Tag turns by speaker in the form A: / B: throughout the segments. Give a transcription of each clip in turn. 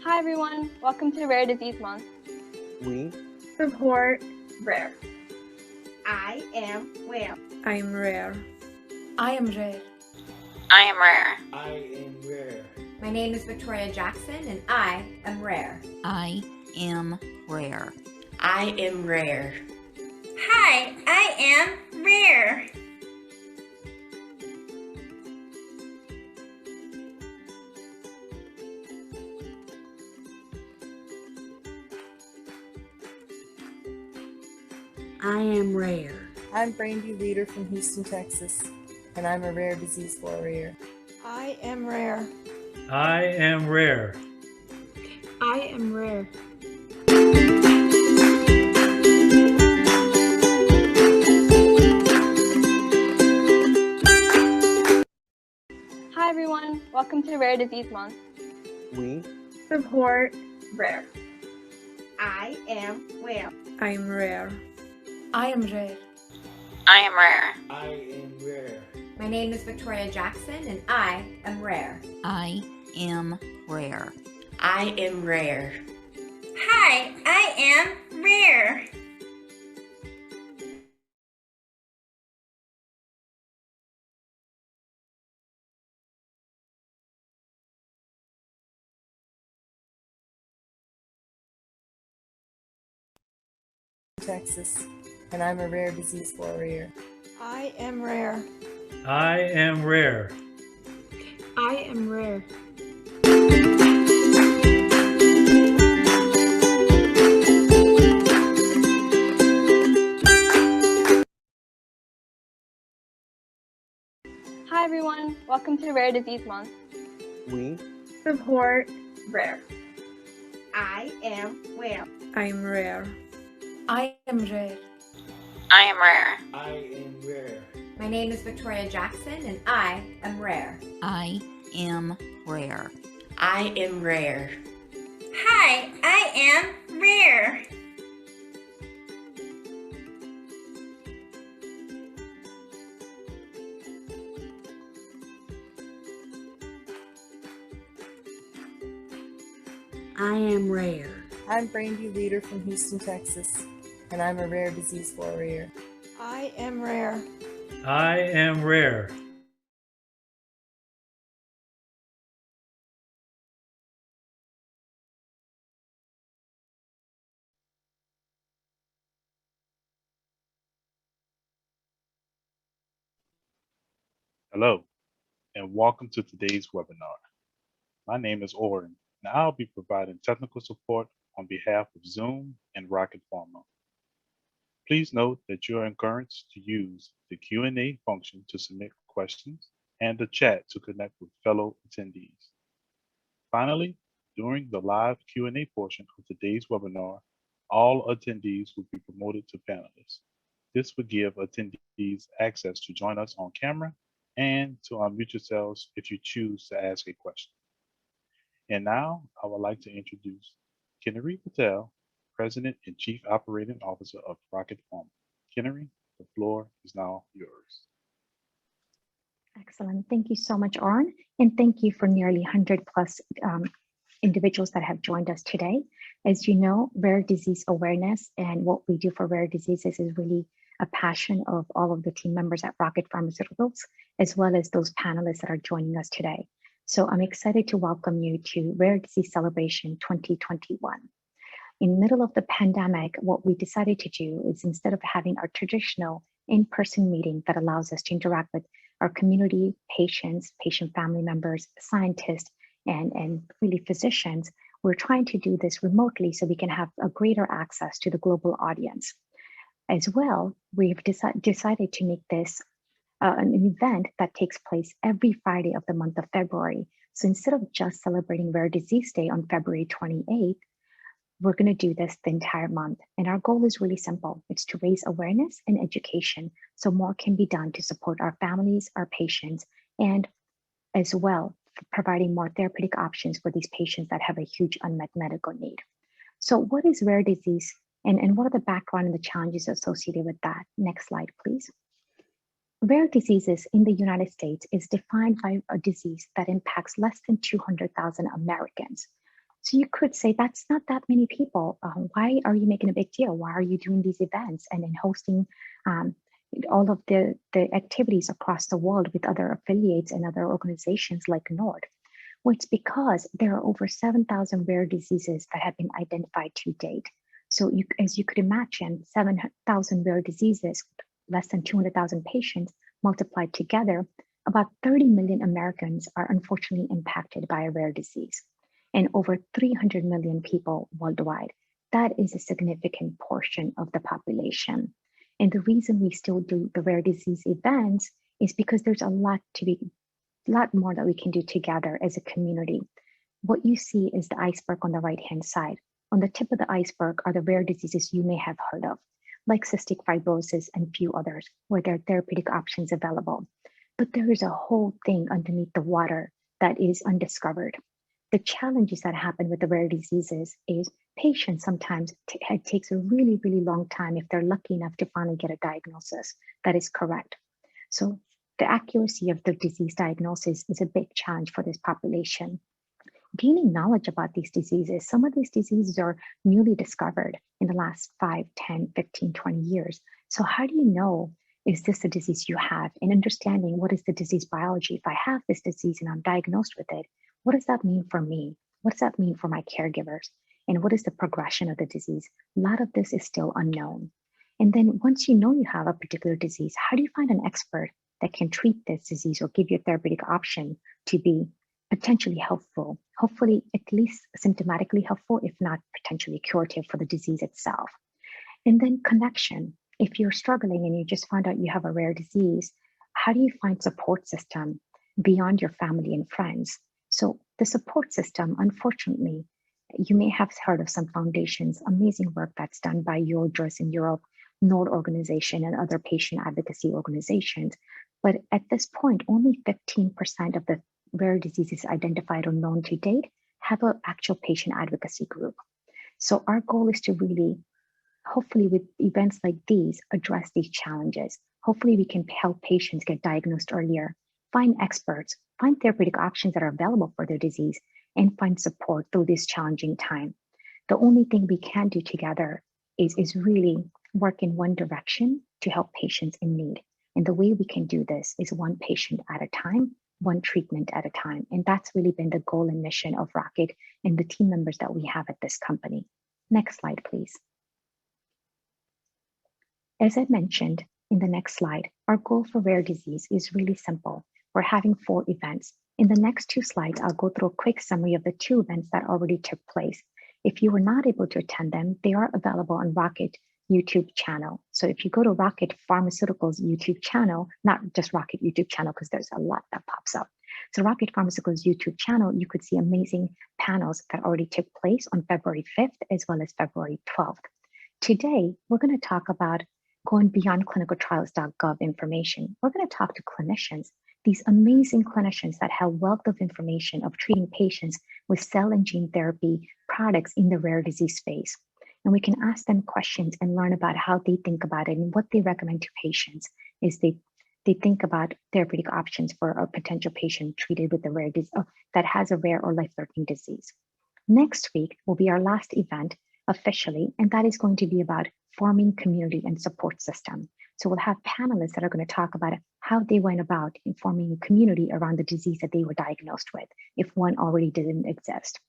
A: Hi everyone, welcome to Rare Disease Month.
B: We
C: support rare.
D: I am well.
E: I am rare.
F: I am rare.
G: I am rare.
H: I am rare.
I: My name is Victoria Jackson and I am rare.
J: I am rare.
D: I am rare.
C: Hi, I am rare.
D: I am rare.
E: I'm Brandy Leader from Houston, Texas, and I'm a rare disease warrior.
F: I am rare.
H: I am rare.
F: I am rare.
A: Hi everyone, welcome to Rare Disease Month.
B: We
C: support rare.
D: I am well.
E: I am rare.
F: I am rare.
G: I am rare.
H: I am rare.
I: My name is Victoria Jackson and I am rare.
J: I am rare.
D: I am rare.
C: Hi, I am rare.
E: Texas, and I'm a rare disease warrior.
F: I am rare.
H: I am rare.
F: I am rare.
A: Hi everyone, welcome to Rare Disease Month.
B: We
C: support rare.
D: I am well.
E: I am rare.
F: I am rare.
G: I am rare.
H: I am rare.
I: My name is Victoria Jackson and I am rare.
J: I am rare.
D: I am rare.
C: Hi, I am rare.
D: I am rare.
E: I'm Brandy Leader from Houston, Texas, and I'm a rare disease warrior.
F: I am rare.
H: I am rare. Hello, and welcome to today's webinar. My name is Oren, and I'll be providing technical support on behalf of Zoom and Rocket Pharma. Please note that you are encouraged to use the Q&A function to submit questions and the chat to connect with fellow attendees. Finally, during the live Q&A portion of today's webinar, all attendees will be promoted to panelists. This will give attendees access to join us on camera and to unmute yourselves if you choose to ask a question. And now I would like to introduce Kinnari Patel, President and Chief Operating Officer of Rocket Pharma. Kinnari, the floor is now yours.
K: Excellent. Thank you so much, Oren. And thank you for nearly 100 plus individuals that have joined us today. As you know, rare disease awareness and what we do for rare diseases is really a passion of all of the team members at Rocket Pharmaceuticals, as well as those panelists that are joining us today. So I'm excited to welcome you to Rare Disease Celebration 2021. In the middle of the pandemic, what we decided to do is instead of having our traditional in-person meeting that allows us to interact with our community, patients, patient family members, scientists, and really physicians, we're trying to do this remotely so we can have a greater access to the global audience. As well, we've decided to make this an event that takes place every Friday of the month of February. So instead of just celebrating Rare Disease Day on February 28th, we're going to do this the entire month. And our goal is really simple. It's to raise awareness and education so more can be done to support our families, our patients, and as well, providing more therapeutic options for these patients that have a huge unmet medical need. So what is rare disease and what are the background and the challenges associated with that? Next slide, please. Rare diseases in the United States is defined by a disease that impacts less than 200,000 Americans. So you could say, that's not that many people. Why are you making a big deal? Why are you doing these events and then hosting all of the activities across the world with other affiliates and other organizations like NORD? Well, it's because there are over 7,000 rare diseases that have been identified to date. So as you could imagine, 7,000 rare diseases, less than 200,000 patients multiplied together, about 30 million Americans are unfortunately impacted by a rare disease, and over 300 million people worldwide. That is a significant portion of the population. And the reason we still do the rare disease events is because there's a lot more that we can do together as a community. What you see is the iceberg on the right-hand side. On the tip of the iceberg are the rare diseases you may have heard of, like cystic fibrosis and few others, where there are therapeutic options available. But there is a whole thing underneath the water that is undiscovered. The challenges that happen with the rare diseases is patients sometimes, it takes a really, really long time if they're lucky enough to finally get a diagnosis that is correct. So the accuracy of the disease diagnosis is a big challenge for this population. Gaining knowledge about these diseases, some of these diseases are newly discovered in the last 5, 10, 15, 20 years. So how do you know, is this a disease you have? And understanding what is the disease biology. If I have this disease and I'm diagnosed with it, what does that mean for me? What does that mean for my caregivers? And what is the progression of the disease? A lot of this is still unknown. And then once you know you have a particular disease, how do you find an expert that can treat this disease or give you a therapeutic option to be potentially helpful, hopefully at least symptomatically helpful, if not potentially curative for the disease itself? And then connection. If you're struggling and you just found out you have a rare disease, how do you find support system beyond your family and friends? So the support system, unfortunately, you may have heard of some foundations, amazing work that's done by Eurodress in Europe, NORD organization, and other patient advocacy organizations. But at this point, only 15% of the rare diseases identified or known to date have an actual patient advocacy group. So our goal is to really, hopefully with events like these, address these challenges. Hopefully we can help patients get diagnosed earlier, find experts, find therapeutic options that are available for their disease, and find support through this challenging time. The only thing we can do together is really work in one direction to help patients in need. And the way we can do this is one patient at a time, one treatment at a time. And that's really been the goal and mission of Rocket and the team members that we have at this company. Next slide, please. As I mentioned in the next slide, our goal for rare disease is really simple. We're having 4 events. In the next 2 slides, I'll go through a quick summary of the 2 events that already took place. If you were not able to attend them, they are available on Rocket YouTube channel. So if you go to Rocket Pharmaceuticals YouTube channel, not just Rocket YouTube channel, because there's a lot that pops up. So Rocket Pharmaceuticals YouTube channel, you could see amazing panels that already took place on February 5th, as well as February 12th. Today, we're going to talk about going beyond ClinicalTrials.gov information. We're going to talk to clinicians, these amazing clinicians that have wealth of information of treating patients with cell and gene therapy products in the rare disease space. And we can ask them questions and learn about how they think about it and what they recommend to patients is they think about therapeutic options for a potential patient treated with a rare disease that has a rare or life-threatening disease. Next week will be our last event officially, and that is going to be about forming community and support system. So we'll have panelists that are going to talk about how they went about in forming a community around the disease that they were diagnosed with, if one already didn't exist.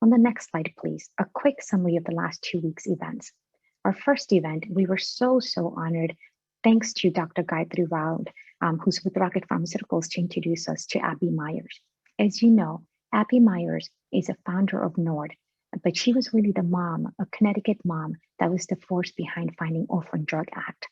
K: On the next slide, please, a quick summary of the last 2 weeks' events. Our first event, we were so honored, thanks to Dr. Gayatri Rao, who's with Rocket Pharmaceuticals, to introduce us to Abby Myers. As you know, Abby Myers is a founder of NORD, but she was really the mom, a Connecticut mom, that was the force behind finding Orphan Drug Act.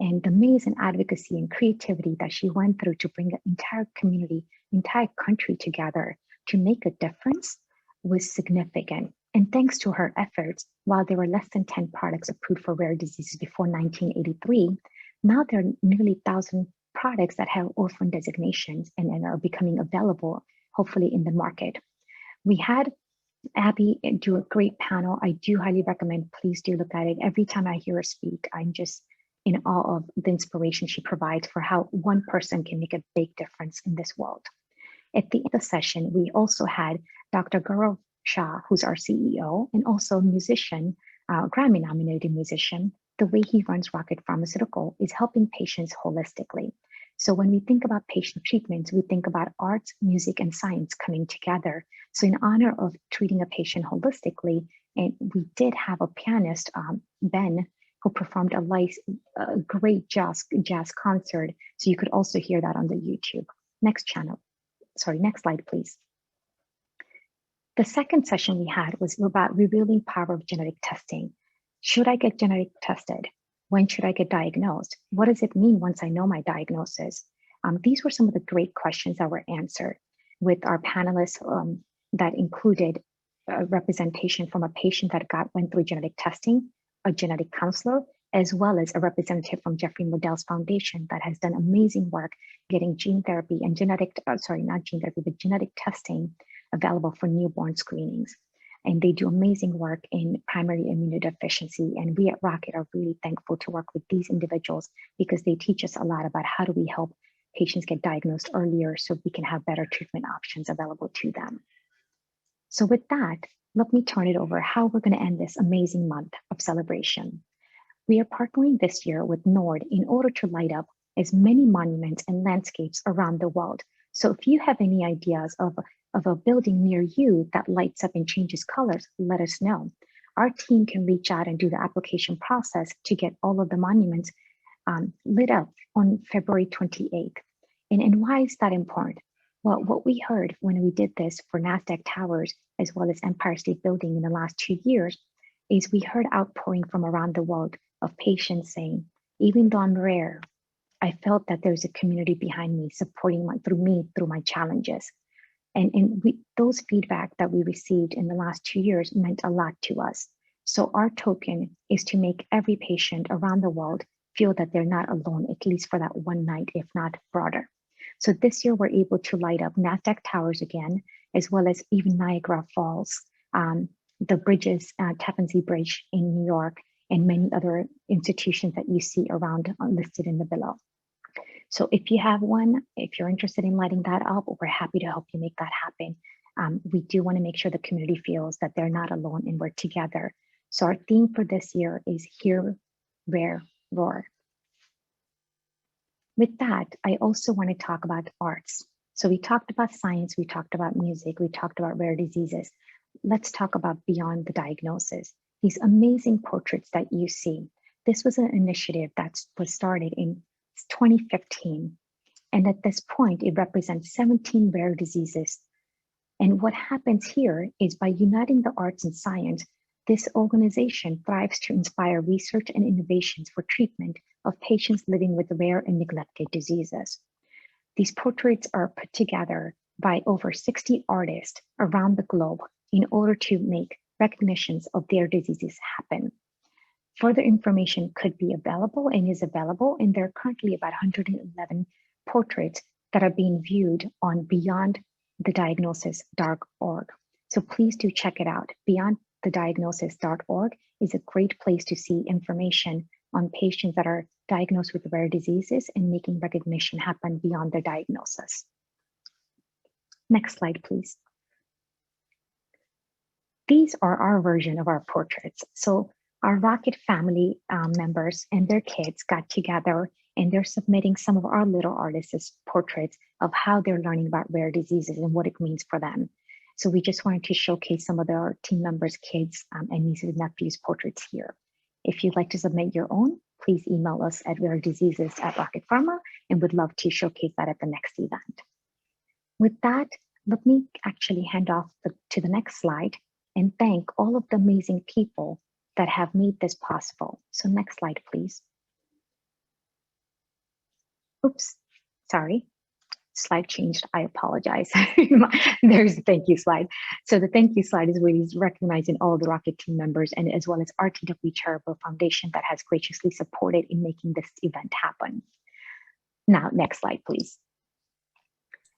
K: And the amazing advocacy and creativity that she went through to bring the entire community, entire country together to make a difference was significant. And thanks to her efforts, while there were less than 10 products approved for rare diseases before 1983, now there are nearly 1,000 products that have orphan designations and are becoming available, hopefully in the market. We had Abby do a great panel. I do highly recommend, please do look at it. Every time I hear her speak, I'm just in awe of the inspiration she provides for how one person can make a big difference in this world. At the end of the session, we also had Dr. Gaurav Shah, who's our CEO, and also musician, Grammy-nominated musician, the way he runs Rocket Pharmaceutical is helping patients holistically. So when we think about patient treatments, we think about arts, music, and science coming together. So in honor of treating a patient holistically, and we did have a pianist, Ben, who performed a great jazz concert. So you could also hear that on the YouTube. Next slide, please. The second session we had was about revealing power of genetic testing. Should I get genetic tested? When should I get diagnosed? What does it mean once I know my diagnosis? These were some of the great questions that were answered with our panelists that included a representation from a patient that went through genetic testing, a genetic counselor, as well as a representative from Jeffrey Modell's foundation that has done amazing work getting gene therapy and genetic testing available for newborn screenings. And they do amazing work in primary immunodeficiency. And we at Rocket are really thankful to work with these individuals because they teach us a lot about how do we help patients get diagnosed earlier so we can have better treatment options available to them. So with that, let me turn it over how we're going to end this amazing month of celebration. We are partnering this year with NORD in order to light up as many monuments and landscapes around the world. So if you have any ideas of a building near you that lights up and changes colors, let us know. Our team can reach out and do the application process to get all of the monuments lit up on February 28th. And why is that important? Well, what we heard when we did this for NASDAQ Towers, as well as Empire State Building in the last 2 years, is we heard outpouring from around the world of patients saying, even though I'm rare, I felt that there's a community behind me supporting through my challenges. And those feedback that we received in the last 2 years meant a lot to us. So our token is to make every patient around the world feel that they're not alone, at least for that one night, if not broader. So this year we're able to light up NASDAQ Towers again, as well as even Niagara Falls, the bridges, Tappan Zee Bridge in New York, and many other institutions that you see around listed in the below. So if you have one, if you're interested in lighting that up, we're happy to help you make that happen. We do want to make sure the community feels that they're not alone and we're together. So our theme for this year is Hear, Rare, Roar. With that, I also want to talk about arts. So we talked about science, we talked about music, we talked about rare diseases. Let's talk about beyond the diagnosis. These amazing portraits that you see. This was an initiative that was started in 2015. And at this point, it represents 17 rare diseases. And what happens here is by uniting the arts and science, this organization thrives to inspire research and innovations for treatment of patients living with rare and neglected diseases. These portraits are put together by over 60 artists around the globe in order to make recognitions of their diseases happen. Further information could be available and is available, and there are currently about 111 portraits that are being viewed on beyondthediagnosis.org. So please do check it out. Beyondthediagnosis.org is a great place to see information on patients that are diagnosed with rare diseases and making recognition happen beyond their diagnosis. Next slide, please. These are our version of our portraits. So our Rocket family members and their kids got together and they're submitting some of our little artists' portraits of how they're learning about rare diseases and what it means for them. So we just wanted to showcase some of our team members' kids and nieces and nephews' portraits here. If you'd like to submit your own, please email us at rarediseases@Rocket Pharma, and we'd love to showcase that at the next event. With that, let me actually hand off to the next slide and thank all of the amazing people that have made this possible. So next slide, please. Oops, sorry. Slide changed, I apologize. There's the thank you slide. So the thank you slide is really recognizing all the Rocket team members and as well as RTW Charitable Foundation that has graciously supported in making this event happen. Now, next slide, please.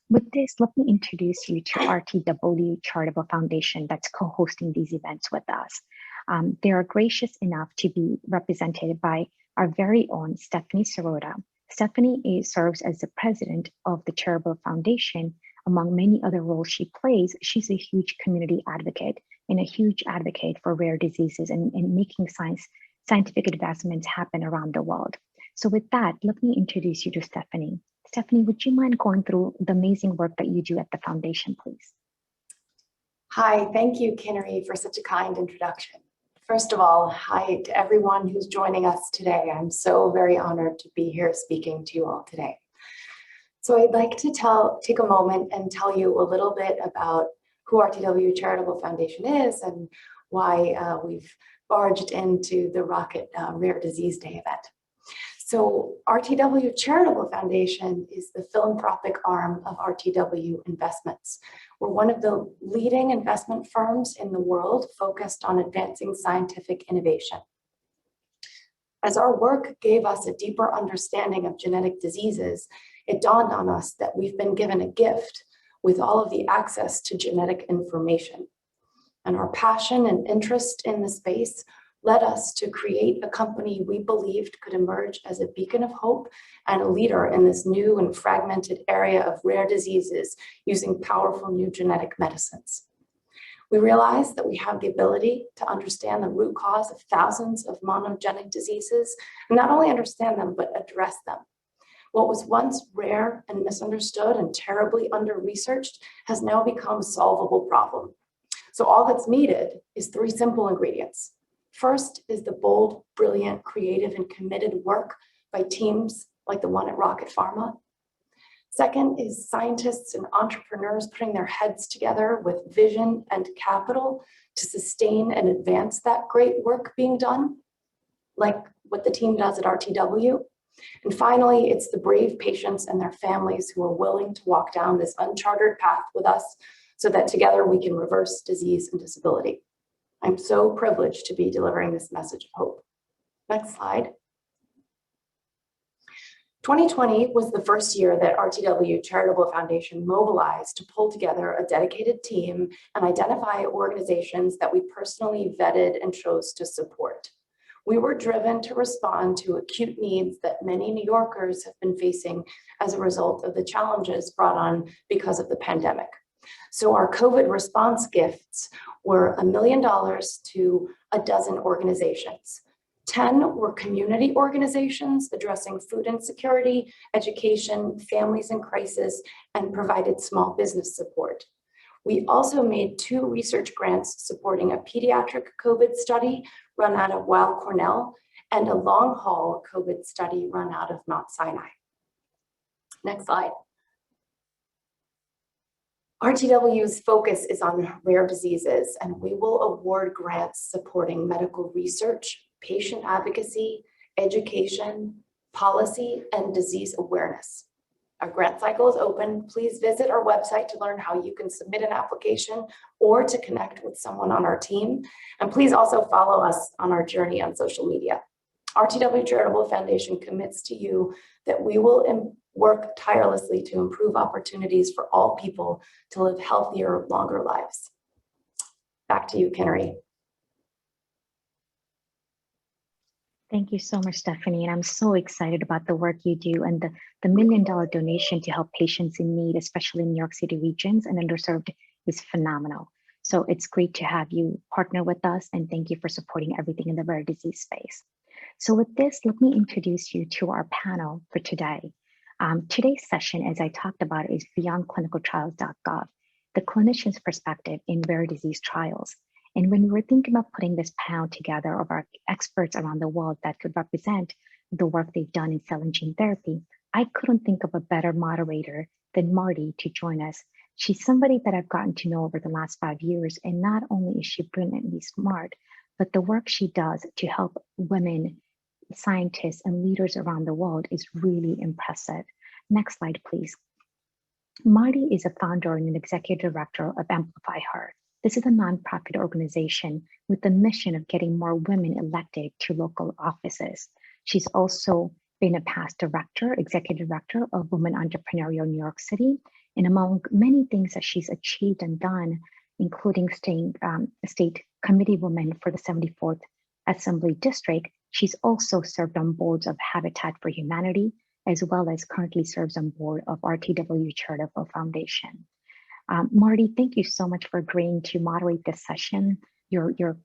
K: With this, let me introduce you to RTW Charitable Foundation that's co-hosting these events with us. They are gracious enough to be represented by our very own Stephanie Sirota. Stephanie serves as the president of the Charitable Foundation among many other roles she plays, she's a huge community advocate and a huge advocate for rare diseases and making scientific advancements happen around the world. So with that, let me introduce you to Stephanie. Stephanie, would you mind going through the amazing work that you do at the foundation, please?
L: Hi, thank you, Kinnery, for such a kind introduction. First of all, hi to everyone who's joining us today. I'm so very honored to be here speaking to you all today. So I'd like to take a moment and tell you a little bit about who RTW Charitable Foundation is and why we've barged into the Rocket Rare Disease Day event. So RTW Charitable Foundation is the philanthropic arm of RTW Investments. We're one of the leading investment firms in the world focused on advancing scientific innovation. As our work gave us a deeper understanding of genetic diseases, it dawned on us that we've been given a gift with all of the access to genetic information. And our passion and interest in the space led us to create a company we believed could emerge as a beacon of hope and a leader in this new and fragmented area of rare diseases using powerful new genetic medicines. We realized that we have the ability to understand the root cause of thousands of monogenic diseases, and not only understand them, but address them. What was once rare and misunderstood and terribly under-researched has now become a solvable problem. So all that's needed is 3 simple ingredients. First is the bold, brilliant, creative, and committed work by teams like the one at Rocket Pharma. Second is scientists and entrepreneurs putting their heads together with vision and capital to sustain and advance that great work being done, like what the team does at RTW. And finally, it's the brave patients and their families who are willing to walk down this uncharted path with us so that together we can reverse disease and disability. I'm so privileged to be delivering this message of hope. Next slide. 2020 was the first year that RTW Charitable Foundation mobilized to pull together a dedicated team and identify organizations that we personally vetted and chose to support. We were driven to respond to acute needs that many New Yorkers have been facing as a result of the challenges brought on because of the pandemic. So our COVID response gifts were $1 million to a dozen organizations. 10 were community organizations addressing food insecurity, education, families in crisis, and provided small business support. We also made 2 research grants supporting a pediatric COVID study run out of Weill Cornell and a long-haul COVID study run out of Mount Sinai. Next slide. RTW's focus is on rare diseases, and we will award grants supporting medical research, patient advocacy, education, policy, and disease awareness. Our grant cycle is open. Please visit our website to learn how you can submit an application or to connect with someone on our team. And please also follow us on our journey on social media. RTW Charitable Foundation commits to you that we will work tirelessly to improve opportunities for all people to live healthier, longer lives. Back to you, Kinnery.
K: Thank you so much, Stephanie. And I'm so excited about the work you do and the $1 million donation to help patients in need, especially in New York City regions and underserved, is phenomenal. So it's great to have you partner with us, and thank you for supporting everything in the rare disease space. So with this, let me introduce you to our panel for today. Today's session, as I talked about, is beyond ClinicalTrials.gov, the clinician's perspective in rare disease trials. And when we were thinking about putting this panel together of our experts around the world that could represent the work they've done in cell and gene therapy, I couldn't think of a better moderator than Marty to join us. She's somebody that I've gotten to know over the last 5 years, and not only is she brilliantly smart, but the work she does to help women, scientists, and leaders around the world is really impressive. Next slide, please. Marty is a founder and an executive director of Amplify Her. This is a nonprofit organization with the mission of getting more women elected to local offices. She's also been a past director, executive director of Women Entrepreneurial New York City. And among many things that she's achieved and done, including staying state committee woman for the 74th Assembly District, she's also served on boards of Habitat for Humanity, as well as currently serves on board of RTW Charitable Foundation. Marty, thank you so much for agreeing to moderate this session. Your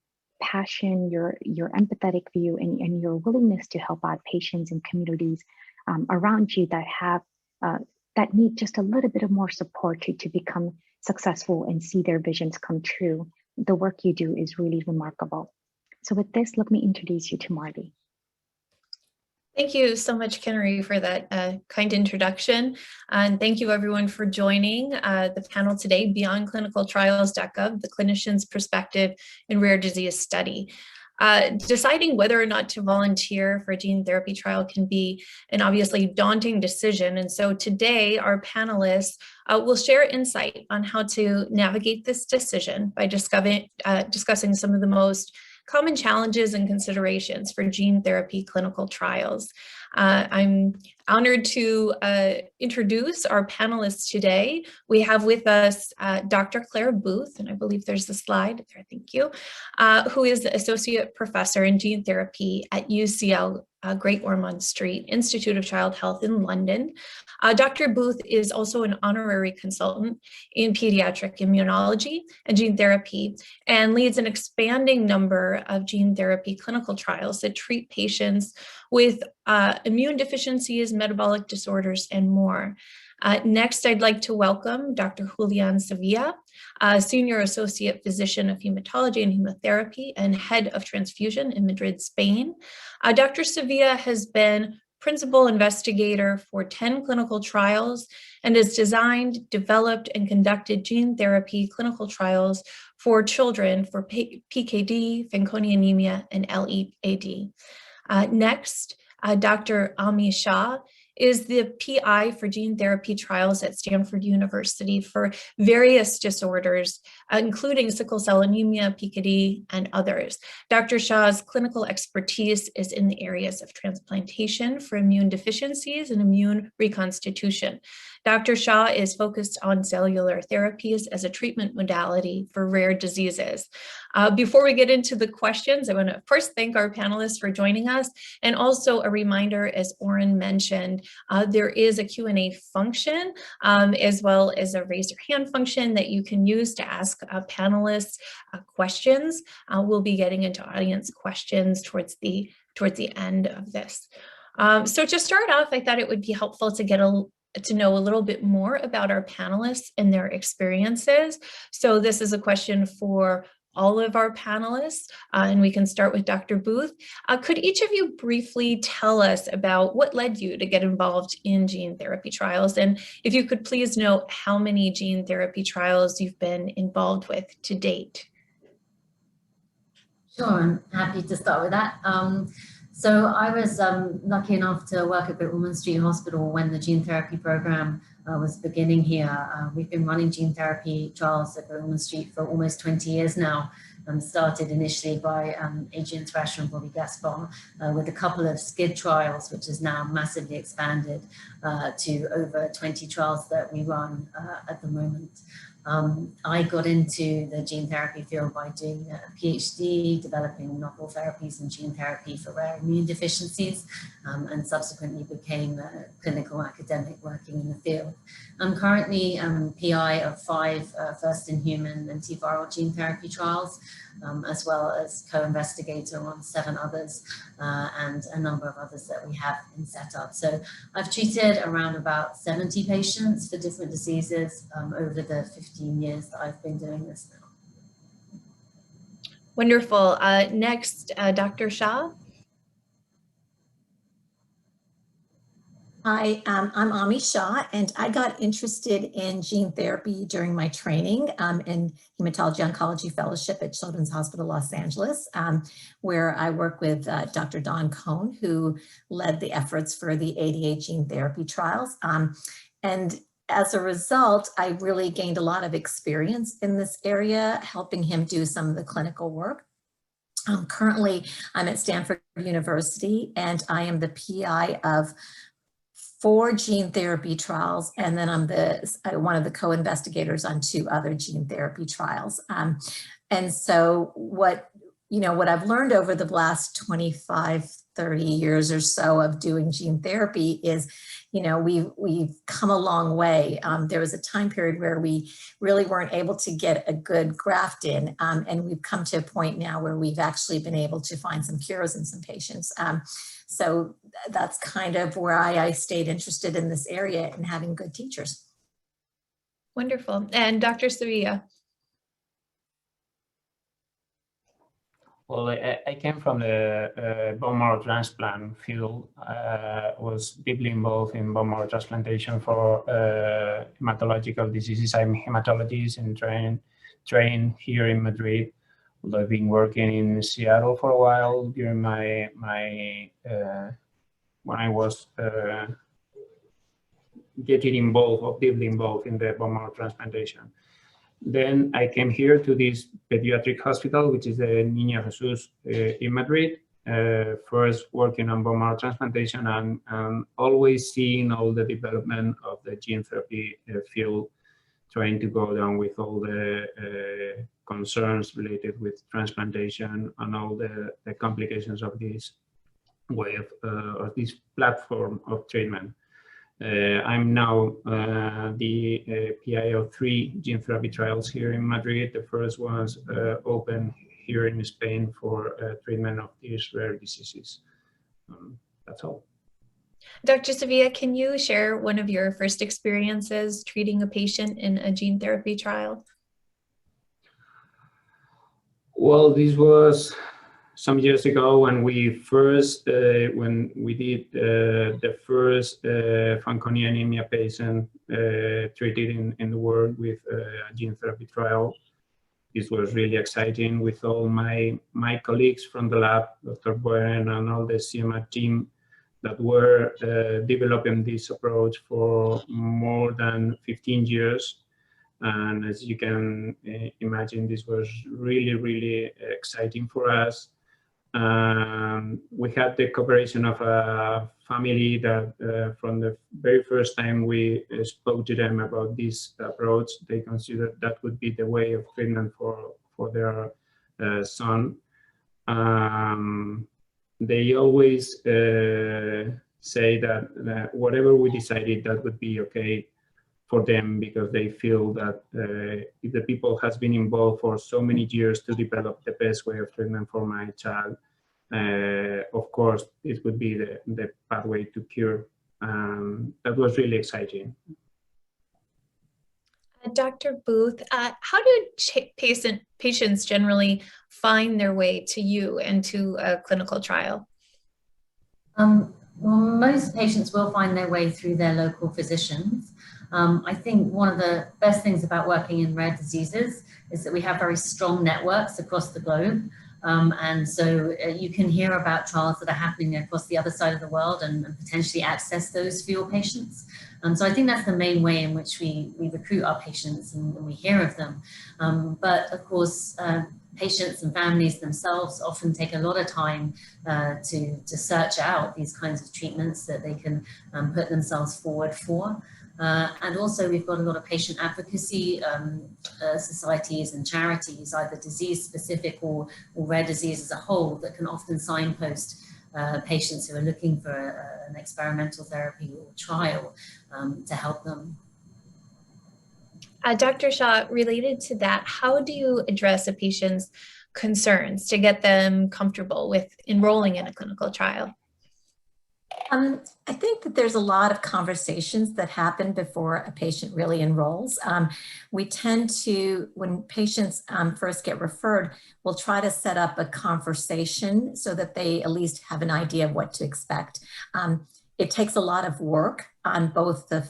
K: passion, your empathetic view, and your willingness to help out patients and communities around you that have that need just a little bit of more support to become successful and see their visions come true. The work you do is really remarkable. So with this, let me introduce you to Marty.
M: Thank you so much, Kennery, for that kind introduction. And thank you everyone for joining the panel today, Beyond ClinicalTrials.gov, the clinician's perspective in rare disease study. Deciding whether or not to volunteer for a gene therapy trial can be an obviously daunting decision. And so today our panelists will share insight on how to navigate this decision by discussing some of the most common challenges and considerations for gene therapy clinical trials. I'm honored to introduce our panelists today. We have with us Dr. Claire Booth, and I believe there's a slide there, thank you, who is the Associate Professor in Gene Therapy at UCL Great Ormond Street Institute of Child Health in London. Dr. Booth is also an honorary consultant in pediatric immunology and gene therapy and leads an expanding number of gene therapy clinical trials that treat patients with immune deficiencies, metabolic disorders, and more. Next, I'd like to welcome Dr. Julian Sevilla, Senior Associate Physician of Hematology and Hemotherapy and Head of Transfusion in Madrid, Spain. Dr. Sevilla has been Principal Investigator for 10 clinical trials and has designed, developed, and conducted gene therapy clinical trials for children for PKD, Fanconi anemia, and LEAD. Next, Dr. Ami Shah is the PI for gene therapy trials at Stanford University for various disorders, including sickle cell anemia, PKD, and others. Dr. Shah's clinical expertise is in the areas of transplantation for immune deficiencies and immune reconstitution. Dr. Shah is focused on cellular therapies as a treatment modality for rare diseases. Before we get into the questions, I want to first thank our panelists for joining us, and also a reminder, as Oren mentioned, there is a Q&A function as well as a raise your hand function that you can use to ask panelists questions. We'll be getting into audience questions towards the end of this. So to start off, I thought it would be helpful to get to know a little bit more about our panelists and their experiences. So this is a question for all of our panelists, and we can start with Dr. Booth. Could each of you briefly tell us about what led you to get involved in gene therapy trials? And if you could please note how many gene therapy trials you've been involved with to date.
N: Sure, I'm happy to start with that. So I was lucky enough to work at Great Ormond Street Hospital when the gene therapy program was beginning here. We've been running gene therapy trials at Great Ormond Street for almost 20 years now. Started initially by Adrian Thrasher and Bobby Gaspar with a couple of SCID trials, which has now massively expanded to over 20 trials that we run at the moment. I got into the gene therapy field by doing a PhD, developing novel therapies in gene therapy for rare immune deficiencies, and subsequently became a clinical academic working in the field. I'm currently PI of 5 first-in-human antiviral gene therapy trials, as well as co-investigator on 7 others and a number of others that we have in setup. So I've treated around about 70 patients for different diseases over the 15 years that I've been doing this now.
M: Wonderful. Next, Dr. Shah.
O: Hi, I'm Ami Shah, and I got interested in gene therapy during my training in Hematology Oncology Fellowship at Children's Hospital Los Angeles, where I work with Dr. Don Cohn, who led the efforts for the ADA gene therapy trials. And as a result, I really gained a lot of experience in this area, helping him do some of the clinical work. Currently, I'm at Stanford University, and I am the PI of 4 gene therapy trials, and then I'm one of the co-investigators on 2 other gene therapy trials. And so what I've learned over the last 25, 30 years or so of doing gene therapy is, we've come a long way. There was a time period where we really weren't able to get a good graft in, and we've come to a point now where we've actually been able to find some cures in some patients. So that's kind of where I stayed interested in this area and having good teachers.
M: Wonderful. And Dr. Sevilla.
P: Well, I came from the bone marrow transplant field. Was deeply involved in bone marrow transplantation for hematological diseases. I'm a hematologist and trained here in Madrid. Although I've been working in Seattle for a while during my when I was getting involved or deeply involved in the bone marrow transplantation. Then I came here to this pediatric hospital, which is the Niño Jesus in Madrid, first working on bone marrow transplantation and always seeing all the development of the gene therapy field, trying to go down with all the concerns related with transplantation and all the complications of this way of this platform of treatment. I'm now the PI of 3 gene therapy trials here in Madrid. The first one's open here in Spain for treatment of these rare diseases. That's all.
M: Dr. Sevilla, can you share one of your first experiences treating a patient in a gene therapy trial?
P: Well, this was some years ago when we first, when we did the first Fanconi anemia patient treated in the world with a gene therapy trial. This was really exciting with all my colleagues from the lab, Dr. Boeren and all the CMR team that were developing this approach for more than 15 years. And as you can imagine, this was really, really exciting for us. We had the cooperation of a family that from the very first time we spoke to them about this approach, they considered that would be the way of treatment for their son. They always say that whatever we decided, that would be okay for them, because they feel that if the people has been involved for so many years to develop the best way of treatment for my child, of course, it would be the pathway to cure. That was really exciting.
M: Dr. Booth, how do patients generally find their way to you and to a clinical trial?
N: Well, most patients will find their way through their local physicians. I think one of the best things about working in rare diseases is that we have very strong networks across the globe. And so you can hear about trials that are happening across the other side of the world and potentially access those for your patients. So I think that's the main way in which we recruit our patients and we hear of them. But of course, patients and families themselves often take a lot of time to search out these kinds of treatments that they can put themselves forward for. And also we've got a lot of patient advocacy societies and charities, either disease specific or rare disease as a whole, that can often signpost patients who are looking for an experimental therapy or trial to help them.
M: Dr. Shah, related to that, how do you address a patient's concerns to get them comfortable with enrolling in a clinical trial?
O: I think that there's a lot of conversations that happen before a patient really enrolls. We tend to, when patients first get referred, we'll try to set up a conversation so that they at least have an idea of what to expect. It takes a lot of work on both the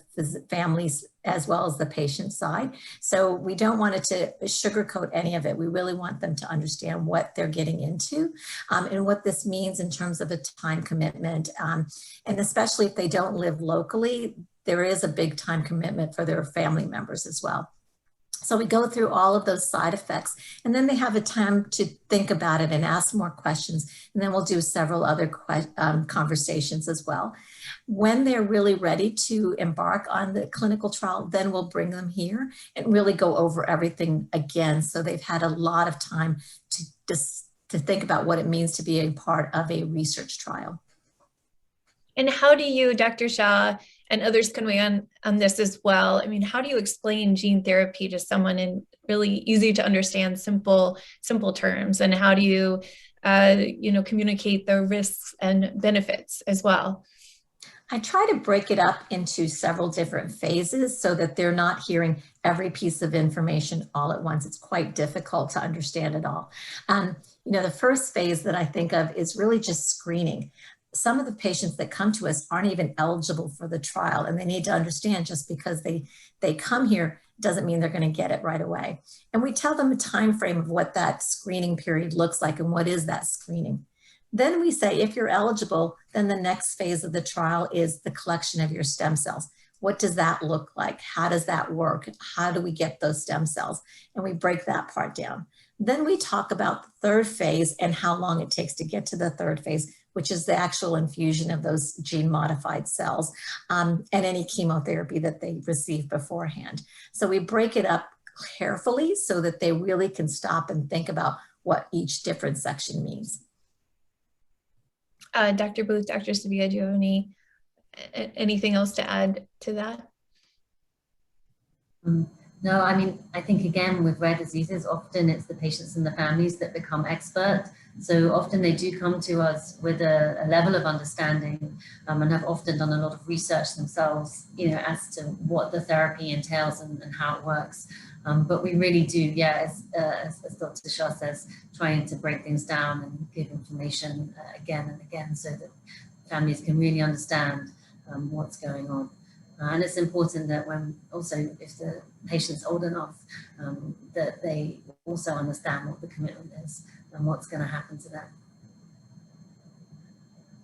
O: families as well as the patient side. So we don't want it to sugarcoat any of it. We really want them to understand what they're getting into and what this means in terms of a time commitment. And especially if they don't live locally, there is a big time commitment for their family members as well. So we go through all of those side effects, and then they have a time to think about it and ask more questions. And then we'll do several other conversations as well. When they're really ready to embark on the clinical trial, then we'll bring them here and really go over everything again. So they've had a lot of time to to think about what it means to be a part of a research trial.
M: And how do you, Dr. Shah, and others can weigh on this as well, I mean, how do you explain gene therapy to someone in really easy to understand, simple terms? And how do you, communicate the risks and benefits as well?
O: I try to break it up into several different phases so that they're not hearing every piece of information all at once. It's quite difficult to understand it all. The first phase that I think of is really just screening. Some of the patients that come to us aren't even eligible for the trial, and they need to understand just because they come here doesn't mean they're going to get it right away. And we tell them a time frame of what that screening period looks like and what is that screening. Then we say, if you're eligible, then the next phase of the trial is the collection of your stem cells. What does that look like? How does that work? How do we get those stem cells? And we break that part down. Then we talk about the third phase and how long it takes to get to the third phase, which is the actual infusion of those gene modified cells and any chemotherapy that they receive beforehand. So we break it up carefully so that they really can stop and think about what each different section means.
M: Dr. Booth, Dr. Sevilla, do you have anything else to add to that?
N: No, I mean, I think again with rare diseases, often it's the patients and the families that become expert. So often they do come to us with a level of understanding and have often done a lot of research themselves, as to what the therapy entails and how it works. But we really do, as Dr. Shah says, trying to break things down and give information again and again so that families can really understand what's going on. And it's important that if the patient's old enough, that they also understand what the commitment is and what's going to happen to them.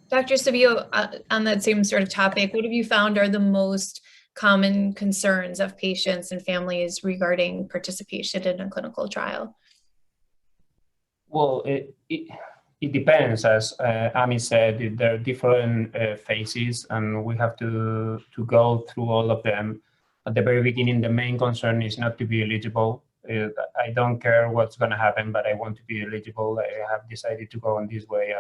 M: Dr. Sevilla, on that same sort of topic, what have you found are the most common concerns of patients and families regarding participation in a clinical trial?
P: Well, it depends. As Ami said, there are different phases, and we have to go through all of them. At the very beginning, the main concern is not to be eligible. I don't care what's going to happen, but I want to be eligible. I have decided to go on this way,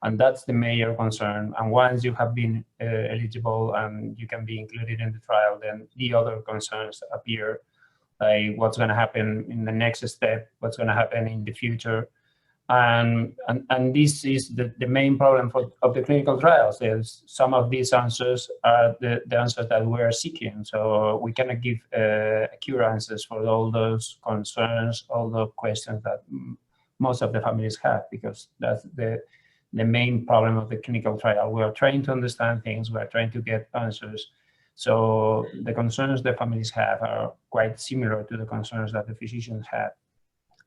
P: and that's the major concern. And once you have been eligible and you can be included in the trial, then the other concerns appear, like what's going to happen in the next step, what's going to happen in the future. And this is the main problem of the clinical trials. There's some of these answers are the answers that we are seeking. So we cannot give accurate answers for all those concerns, all the questions that most of the families have, because that's the main problem of the clinical trial. We are trying to understand things, we are trying to get answers. So the concerns the families have are quite similar to the concerns that the physicians have.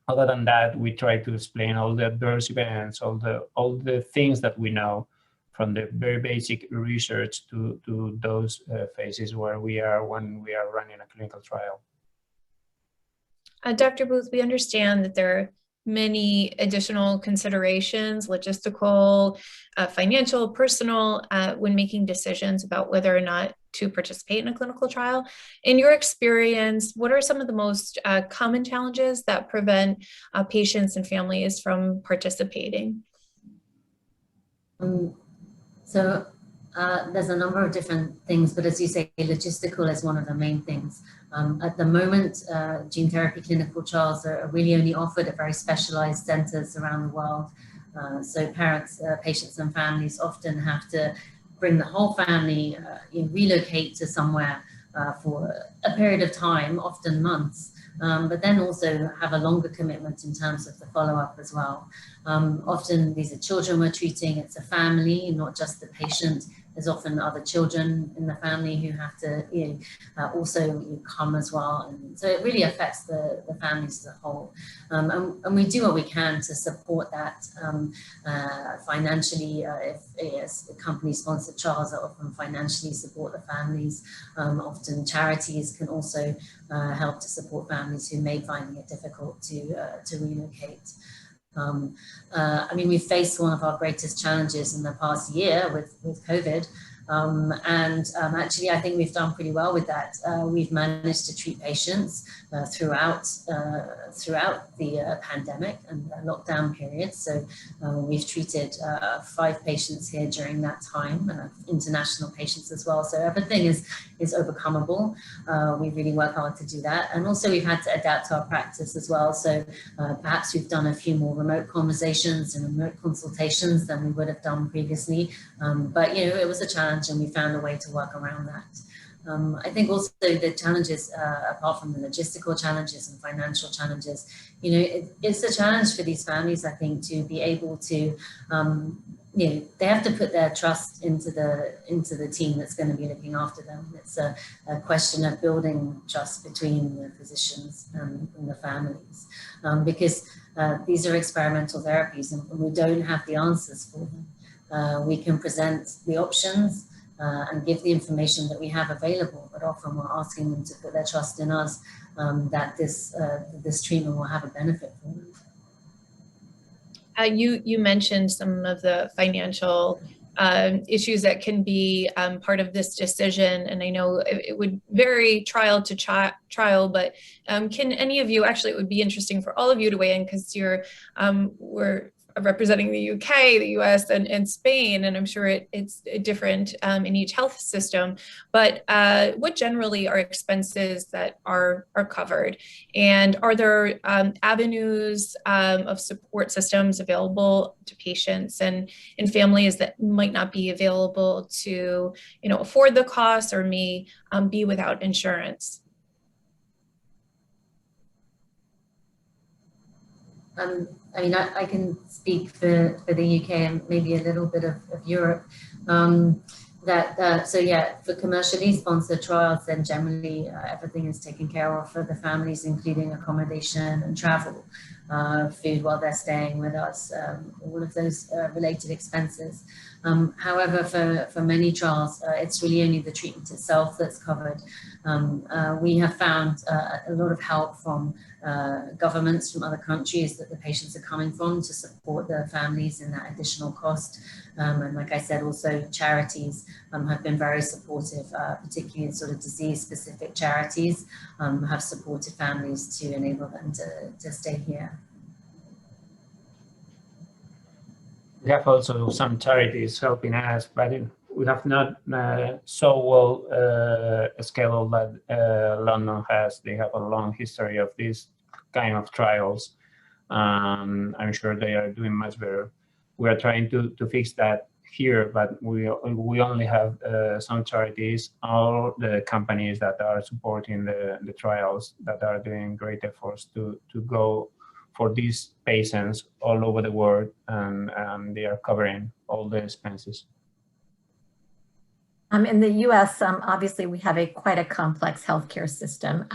P: Other than that, we try to explain all the adverse events, all the things that we know, from the very basic research to those phases where we are when we are running a clinical trial.
M: Dr. Booth, we understand that there are many additional considerations, logistical, financial, personal, when making decisions about whether or not to participate in a clinical trial. In your experience, what are some of the most common challenges that prevent patients and families from participating?
N: So there's a number of different things, but as you say, logistical is one of the main things. At the moment, gene therapy clinical trials are really only offered at very specialized centers around the world. So parents, patients and families often have to bring the whole family, relocate to somewhere for a period of time, often months, but then also have a longer commitment in terms of the follow-up as well. Often these are children we're treating, it's a family, not just the patient. There's often other children in the family who have to also come as well. And so it really affects the families as a whole. And we do what we can to support that financially. If company-sponsored trials are often financially support the families. Often charities can also help to support families who may find it difficult to relocate. I mean, we faced one of our greatest challenges in the past year with COVID. Actually, I think we've done pretty well with that. We've managed to treat patients throughout the pandemic and the lockdown period. So we've treated 5 patients here during that time, international patients as well. So everything is overcomable. We really work hard to do that. And also we've had to adapt our practice as well. So perhaps we've done a few more remote conversations and remote consultations than we would have done previously. But, you know, it was a challenge and we found a way to work around that. I think also the challenges, apart from the logistical challenges and financial challenges, you know, it's a challenge for these families, I think, to be able to, you know, they have to put their trust into the team that's going to be looking after them. It's a question of building trust between the physicians and the families, because these are experimental therapies and we don't have the answers for them. We can present the options and give the information that we have available, but often we're asking them to put their trust in us that this treatment will have a benefit for them.
M: You mentioned some of the financial issues that can be part of this decision, and I know it would vary trial to trial, but can any of you, actually it would be interesting for all of you to weigh in, because we're representing the UK, the US, and Spain, and I'm sure it's different in each health system, but what generally are expenses that are covered? And are there avenues of support systems available to patients and families that might not be available to, you know, afford the costs or may be without insurance?
N: I mean, I can speak for the UK and maybe a little bit of Europe. So yeah, for commercially sponsored trials, then generally everything is taken care of for the families, including accommodation and travel, food while they're staying with us, all of those related expenses. However, for many trials, it's really only the treatment itself that's covered. We have found a lot of help from governments from other countries that the patients are coming from to support their families in that additional cost. And like I said, also charities have been very supportive, particularly in sort of disease-specific charities have supported families to enable them to stay here.
P: We have also some charities helping us, but we have not so well scheduled that London has. They have a long history of these kind of trials. I'm sure they are doing much better. We are trying to fix that here, but we only have some charities, all the companies that are supporting the trials that are doing great efforts to go for these patients all over the world, and they are covering all the expenses.
O: In the US, obviously we have quite a complex healthcare system.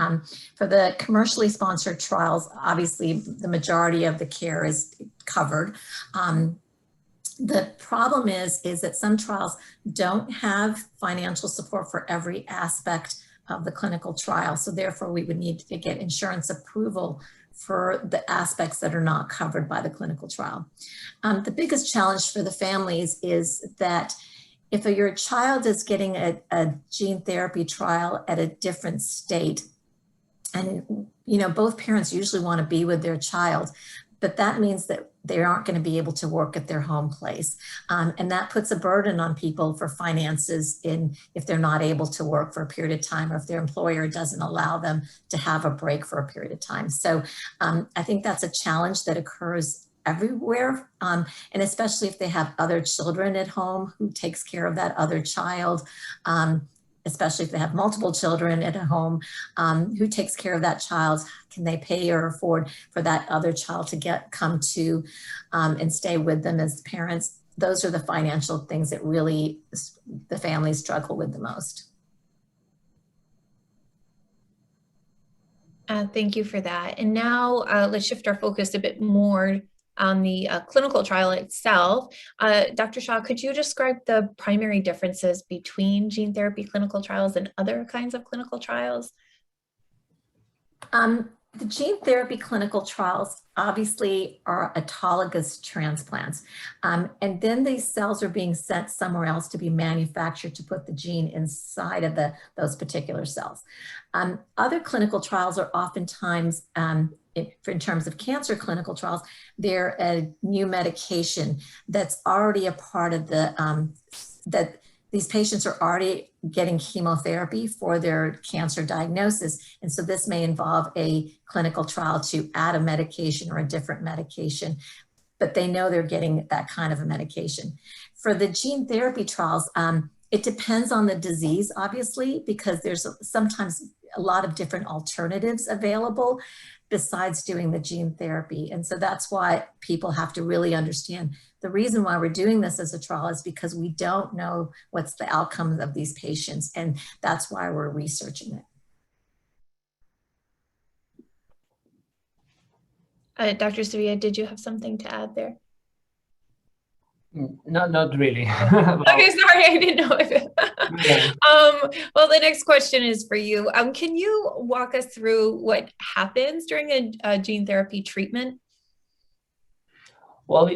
O: For the commercially sponsored trials, obviously the majority of the care is covered. The problem is that some trials don't have financial support for every aspect of the clinical trial. So therefore we would need to get insurance approval for the aspects that are not covered by the clinical trial. The biggest challenge for the families is that if your child is getting a gene therapy trial at a different state, and you know, both parents usually want to be with their child, but that means that they aren't going to be able to work at their home place. And that puts a burden on people for finances if they're not able to work for a period of time, or if their employer doesn't allow them to have a break for a period of time. So I think that's a challenge that occurs everywhere, and especially if they have other children at home, who takes care of that other child, especially if they have multiple children at home, who takes care of that child? Can they pay or afford for that other child to come to and stay with them as parents? Those are the financial things that really the families struggle with the most.
M: Thank you for that. And now let's shift our focus a bit more on the clinical trial itself. Dr. Shah, could you describe the primary differences between gene therapy clinical trials and other kinds of clinical trials?
O: The gene therapy clinical trials obviously are autologous transplants. And then these cells are being sent somewhere else to be manufactured to put the gene inside of those particular cells. Other clinical trials are oftentimes, in terms of cancer clinical trials, they're a new medication that's already a part of that these patients are already getting chemotherapy for their cancer diagnosis. And so this may involve a clinical trial to add a medication or a different medication, but they know they're getting that kind of a medication. For the gene therapy trials, it depends on the disease, obviously, because there's sometimes a lot of different alternatives available besides doing the gene therapy. And so that's why people have to really understand the reason why we're doing this as a trial is because we don't know what's the outcomes of these patients. And that's why we're researching
M: it. Dr. Sevilla, did you have something to add there?
P: No, not really.
M: Well, okay, sorry, I didn't know if
P: yeah.
M: Well, the next question is for you. Can you walk us through what happens during a gene therapy treatment?
P: Well,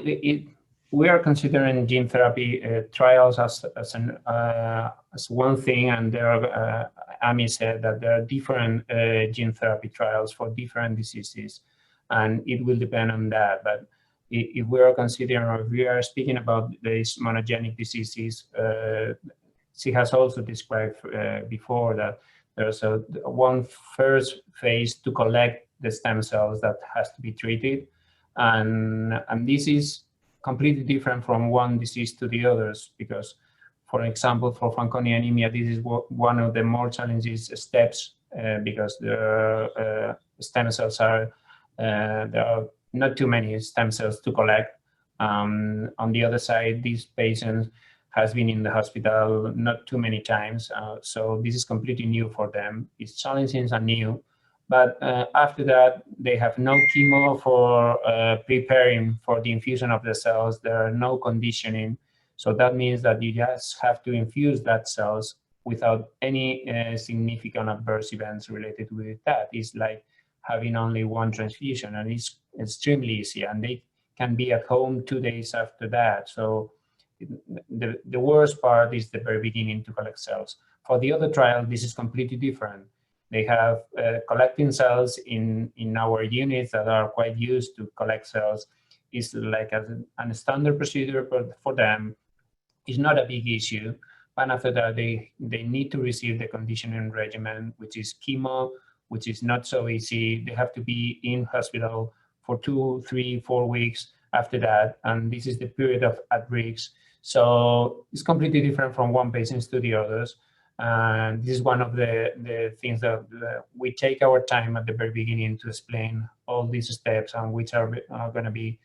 P: we are considering gene therapy trials as one thing, and there are, Ami said that there are different gene therapy trials for different diseases, and it will depend on that. But if we are considering, or if we are speaking about these monogenic diseases, she has also described before that there's one first phase to collect the stem cells that has to be treated, and this is completely different from one disease to the others, because, for example, for Fanconi anemia, this is one of the more challenging steps because the stem cells are there are not too many stem cells to collect. On the other side, these patients has been in the hospital not too many times, so this is completely new for them. It's challenging and new, but after that, they have no chemo for preparing for the infusion of the cells. There are no conditioning, so that means that you just have to infuse that cells without any significant adverse events related with that. It's like having only one transfusion, and it's extremely easy, and they can be at home 2 days after that. So the worst part is the very beginning to collect cells. For the other trial, this is completely different. They have collecting cells in our units that are quite used to collect cells. It's like a standard procedure for them. It's not a big issue. And after that, they need to receive the conditioning regimen, which is chemo, which is not so easy. They have to be in hospital for 2, 3, 4 weeks after that. And this is the period of at risk. So it's completely different from one patient to the others. And this is one of the things that we take our time at the very beginning to explain all these steps, and which are going to be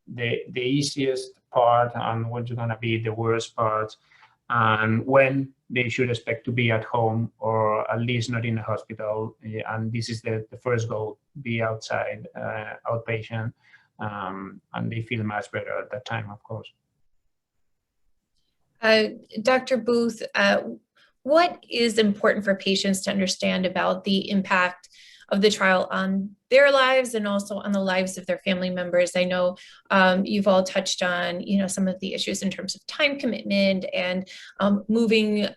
P: the easiest part and what's going to be the worst part, and when they should expect to be at home or at least not in a hospital. And this is the first goal, be outside, outpatient, and they feel much better at that time, of course.
M: Dr. Booth, what is important for patients to understand about the impact of the trial on their lives and also on the lives of their family members? I know you've all touched on, some of the issues in terms of time commitment and moving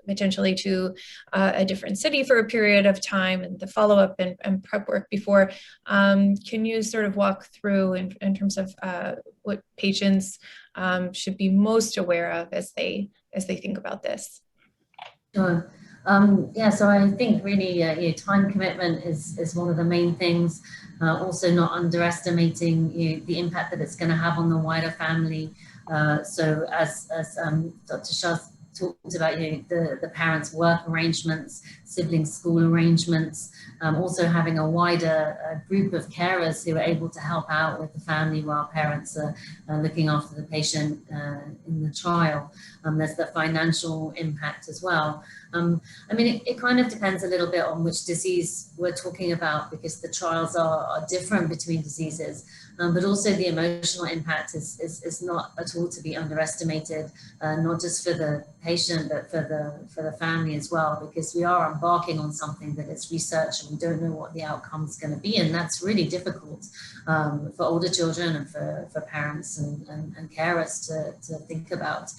M: potentially to a different city for a period of time, and the follow-up and prep work before. Can you sort of walk through in terms of what patients should be most aware of as they think about this?
N: Sure. Yeah, so I think really time commitment is one of the main things. Also not underestimating the impact that it's going to have on the wider family. So as Dr. Shah talked about, the parents' work arrangements, siblings' school arrangements, also having a wider group of carers who are able to help out with the family while parents are looking after the patient in the trial. There's the financial impact as well. I mean, it kind of depends a little bit on which disease we're talking about, because the trials are different between diseases, but also the emotional impact is not at all to be underestimated, not just for the patient, but for the family as well, because we are embarking on something that is research and we don't know what the outcome is going to be. And that's really difficult for older children and for parents and carers to think about.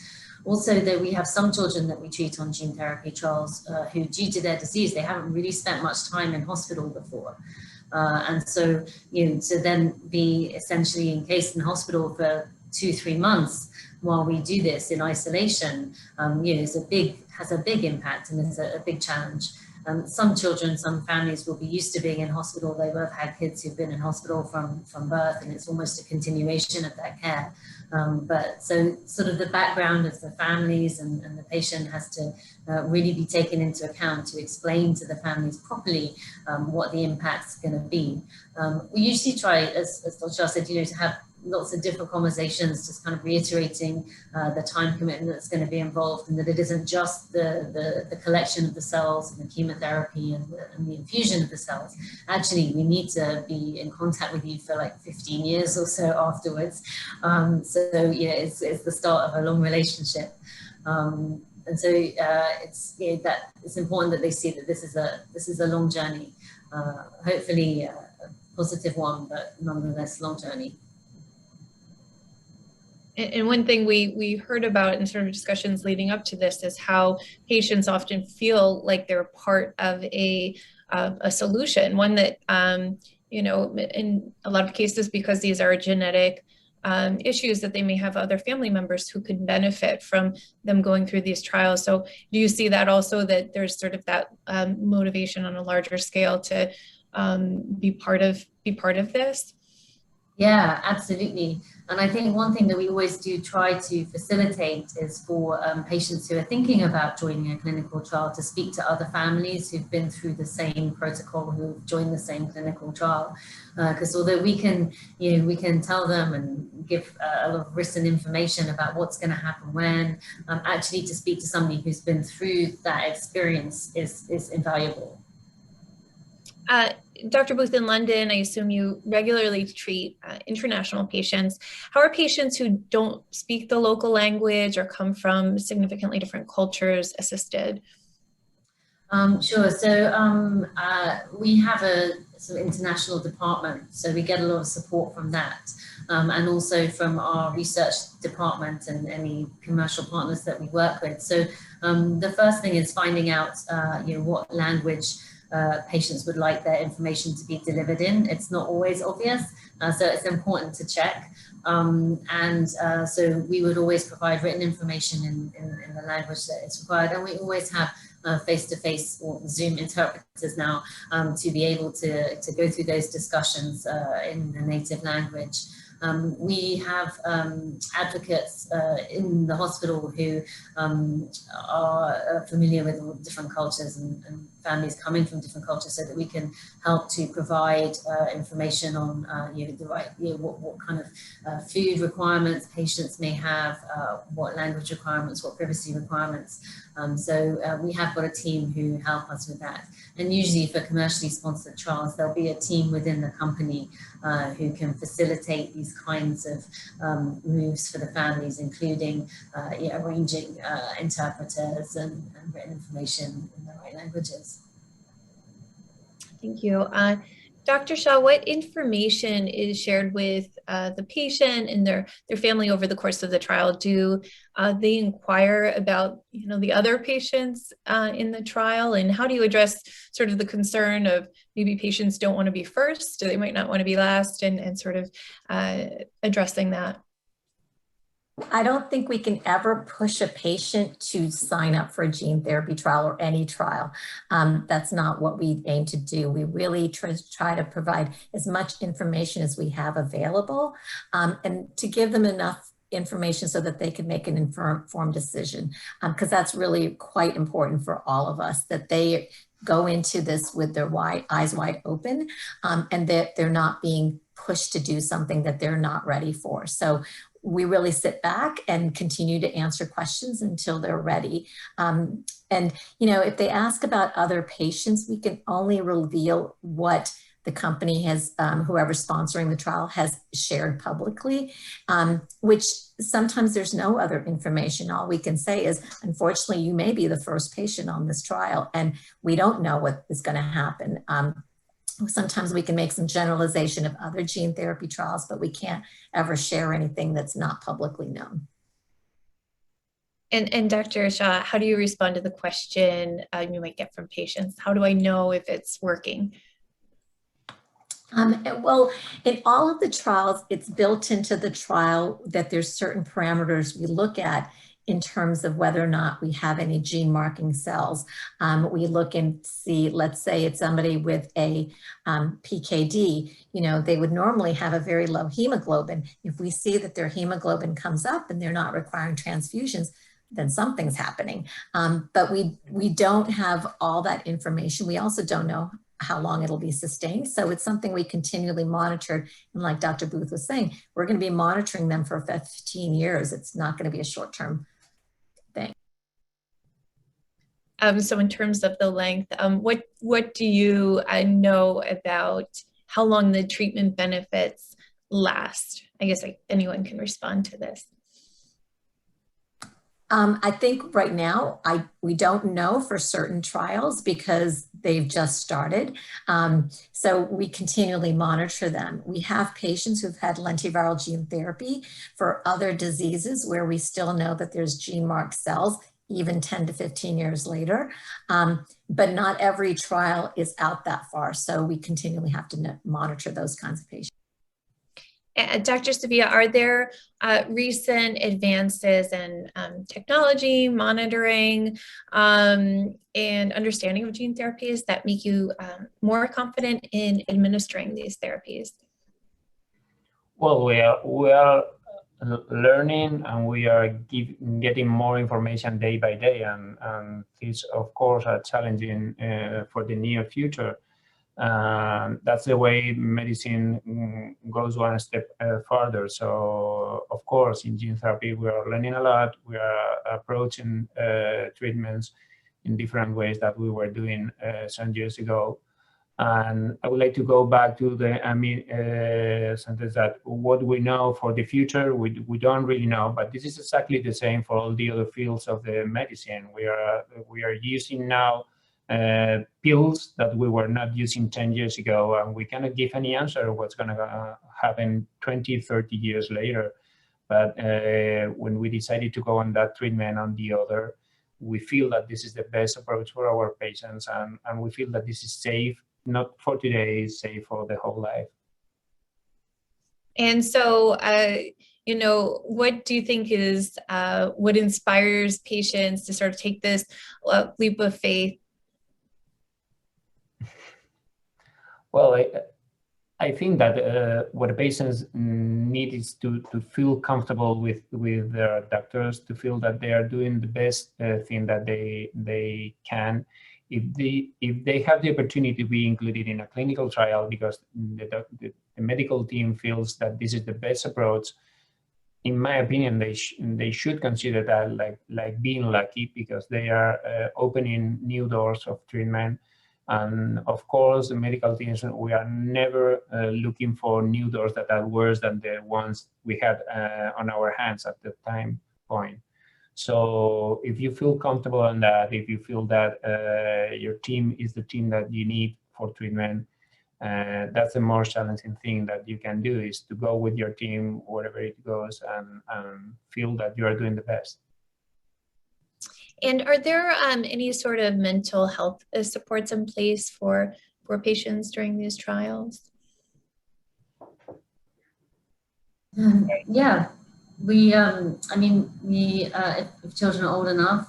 N: Also, that we have some children that we treat on gene therapy trials who, due to their disease, they haven't really spent much time in hospital before. And so, to then be essentially encased in hospital for 2-3 months while we do this in isolation, has a big impact and is a big challenge. Some children, some families will be used to being in hospital. They both had kids who've been in hospital from birth, and it's almost a continuation of their care. But so sort of the background of the families and the patient has to really be taken into account to explain to the families properly what the impact's going to be. We usually try, as Dr. Shah said, to have lots of different conversations, just kind of reiterating the time commitment that's going to be involved, and that it isn't just the collection of the cells and the chemotherapy and the infusion of the cells. Actually, we need to be in contact with you for like 15 years or so afterwards. It's the start of a long relationship. And so it's important that they see that this is a long journey, hopefully a positive one, but nonetheless long journey.
M: And one thing we heard about in sort of discussions leading up to this is how patients often feel like they're part of a solution, one that, in a lot of cases, because these are genetic issues, that they may have other family members who could benefit from them going through these trials. So do you see that also, that there's sort of that motivation on a larger scale to be part of this?
N: Yeah, absolutely. And I think one thing that we always do try to facilitate is for patients who are thinking about joining a clinical trial to speak to other families who've been through the same protocol, who've joined the same clinical trial. Because although we can tell them and give a lot of written information about what's going to happen when, actually to speak to somebody who's been through that experience is invaluable.
M: Dr. Booth, in London, I assume you regularly treat international patients. How are patients who don't speak the local language or come from significantly different cultures assisted?
N: Sure. So we have a sort of international department, so we get a lot of support from that, and also from our research department and any commercial partners that we work with. So the first thing is finding out, what language patients would like their information to be delivered in. It's not always obvious, so it's important to check. So we would always provide written information in the language that is required, and we always have face-to-face or Zoom interpreters now to be able to go through those discussions in the native language. We have advocates in the hospital who are familiar with all different cultures and families coming from different cultures, so that we can help to provide information on what kind of food requirements patients may have, what language requirements, what privacy requirements. So we have got a team who help us with that. And usually for commercially sponsored trials, there'll be a team within the company who can facilitate these kinds of moves for the families, including arranging interpreters and written information in the right languages.
M: Thank you. Dr. Shah, what information is shared with the patient and their family over the course of the trial? Do they inquire about the other patients in the trial, and how do you address sort of the concern of maybe patients don't want to be first, or they might not want to be last, and sort of addressing that?
O: I don't think we can ever push a patient to sign up for a gene therapy trial or any trial. That's not what we aim to do. We really try to provide as much information as we have available, and to give them enough information so that they can make an informed decision, because that's really quite important for all of us, that they go into this with their eyes wide open, and that they're not being pushed to do something that they're not ready for. So we really sit back and continue to answer questions until they're ready. And, you know, if they ask about other patients, we can only reveal what the company has, whoever's sponsoring the trial has shared publicly, which sometimes there's no other information. All we can say is, unfortunately, you may be the first patient on this trial, and we don't know what is going to happen. Sometimes we can make some generalization of other gene therapy trials, but we can't ever share anything that's not publicly known.
M: And Dr. Shah, how do you respond to the question you might get from patients? How do I know if it's working?
O: Well, in all of the trials, it's built into the trial that there's certain parameters we look at in terms of whether or not we have any gene marking cells. We look and see, let's say it's somebody with a PKD, you know, they would normally have a very low hemoglobin. If we see that their hemoglobin comes up and they're not requiring transfusions, then something's happening. But we don't have all that information. We also don't know how long it'll be sustained. So it's something we continually monitor. And like Dr. Booth was saying, we're going to be monitoring them for 15 years. It's not going to be a short-term thing.
M: So in terms of the length, what do you know about how long the treatment benefits last? I guess anyone can respond to this.
O: I think right now, we don't know for certain trials because they've just started. So we continually monitor them. We have patients who've had lentiviral gene therapy for other diseases where we still know that there's gene marked cells, even 10 to 15 years later. But not every trial is out that far. So we continually have to monitor those kinds of patients.
M: Dr. Sevilla, are there recent advances in technology, monitoring, and understanding of gene therapies that make you more confident in administering these therapies?
P: Well, we are learning, and we are getting more information day by day, and it's of course challenging for the near future. That's the way medicine goes one step further. So, of course, in gene therapy, we are learning a lot. We are approaching treatments in different ways that we were doing some years ago. And I would like to go back to the sentence that what we know for the future, we don't really know, but this is exactly the same for all the other fields of the medicine. We are using now pills that we were not using 10 years ago, and we cannot give any answer what's going to happen 20, 30 years later. But when we decided to go on that treatment on the other, we feel that this is the best approach for our patients, and we feel that this is safe, not for today, safe for the whole life.
M: And so, you know, what do you think is what inspires patients to sort of take this leap of faith?
P: Well, I think that what the patients need is to feel comfortable with their doctors, to feel that they are doing the best thing that they can. If they have the opportunity to be included in a clinical trial because the medical team feels that this is the best approach, in my opinion, they should consider that like being lucky, because they are opening new doors of treatment. And of course, the medical teams, we are never looking for new doors that are worse than the ones we had on our hands at the time point. So if you feel comfortable on that, if you feel that your team is the team that you need for treatment, that's the more challenging thing that you can do, is to go with your team wherever it goes and feel that you are doing the best.
M: And are there any sort of mental health supports in place for patients during these trials?
N: Yeah, we, I mean, if children are old enough,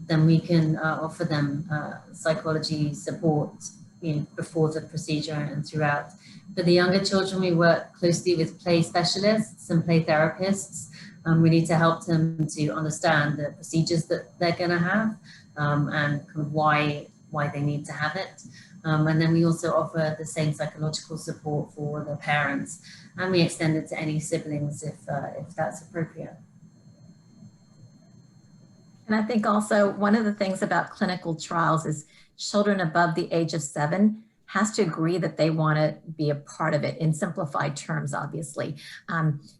N: then we can offer them psychology support, you know, before the procedure and throughout. For the younger children, we work closely with play specialists and play therapists. We need to help them to understand the procedures that they're going to have and kind of why they need to have it. And then we also offer the same psychological support for the parents, and we extend it to any siblings if that's appropriate.
O: And I think also one of the things about clinical trials is children above the age of 7 has to agree that they want to be a part of it in simplified terms, obviously.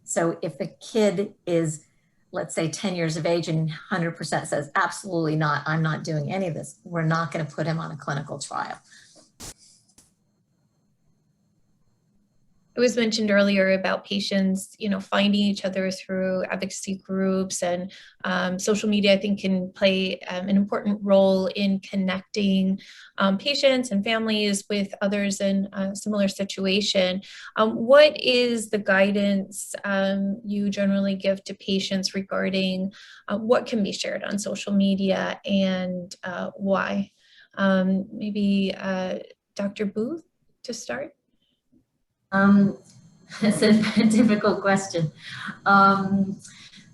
O: So if a kid is, let's say 10 years of age and 100% says, absolutely not, I'm not doing any of this, we're not going to put him on a clinical trial.
M: It was mentioned earlier about patients, finding each other through advocacy groups, and social media, I think, can play an important role in connecting patients and families with others in a similar situation. What is the guidance you generally give to patients regarding what can be shared on social media and why? Maybe Dr. Booth to start.
N: It's a difficult question.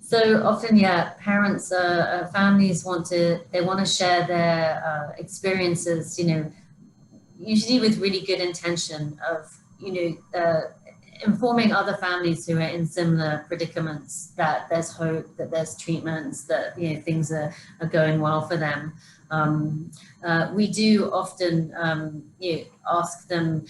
N: So often, yeah, parents, families want to share their experiences, usually with really good intention of, informing other families who are in similar predicaments that there's hope, that there's treatments, that things are going well for them. We do often ask them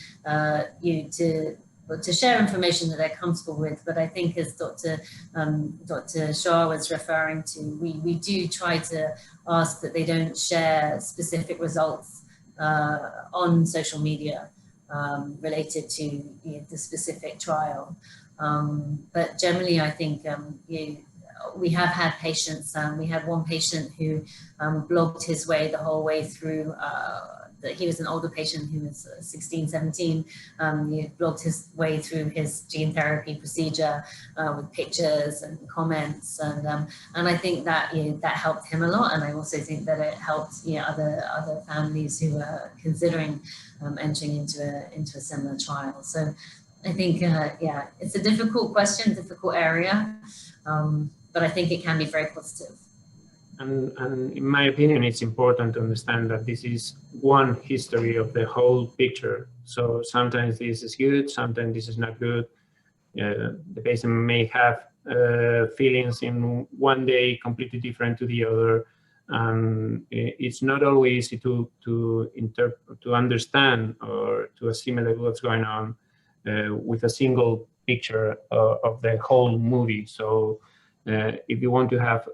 N: to share information that they're comfortable with, but I think, as Dr. Shah was referring to, we do try to ask that they don't share specific results on social media related to the specific trial. But generally, I think we have had patients. We had one patient who blogged his way the whole way through. He was an older patient who was 16, 17. He blogged his way through his gene therapy procedure with pictures and comments, and I think that that helped him a lot. And I also think that it helped other families who are considering entering into a similar trial. So I think yeah, it's a difficult question, difficult area, but I think it can be very positive.
P: And in my opinion, it's important to understand that this is one history of the whole picture. So sometimes this is good, sometimes this is not good. The patient may have feelings in one day completely different to the other. It's not always easy to understand or to assimilate what's going on with a single picture of the whole movie. So if you want to have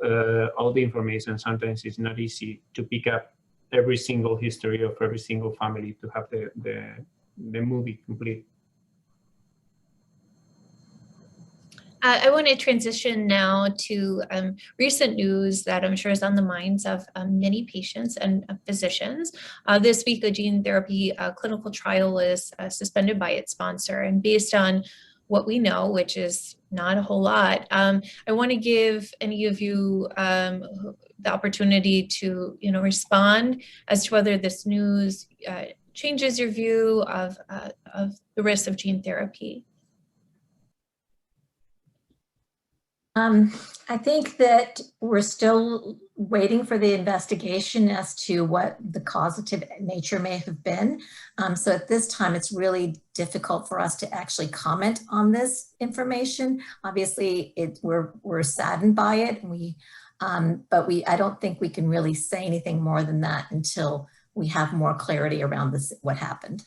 P: all the information, sometimes it's not easy to pick up every single history of every single family to have the movie complete.
M: I want to transition now to recent news that I'm sure is on the minds of many patients and physicians. This week, a gene therapy clinical trial was suspended by its sponsor, and based on what we know, which is not a whole lot, I want to give any of you the opportunity to respond as to whether this news changes your view of the risks of gene therapy.
O: I think that we're still waiting for the investigation as to what the causative nature may have been. So at this time, it's really difficult for us to actually comment on this information. Obviously, we're saddened by it, and but I don't think we can really say anything more than that until we have more clarity around this, what happened.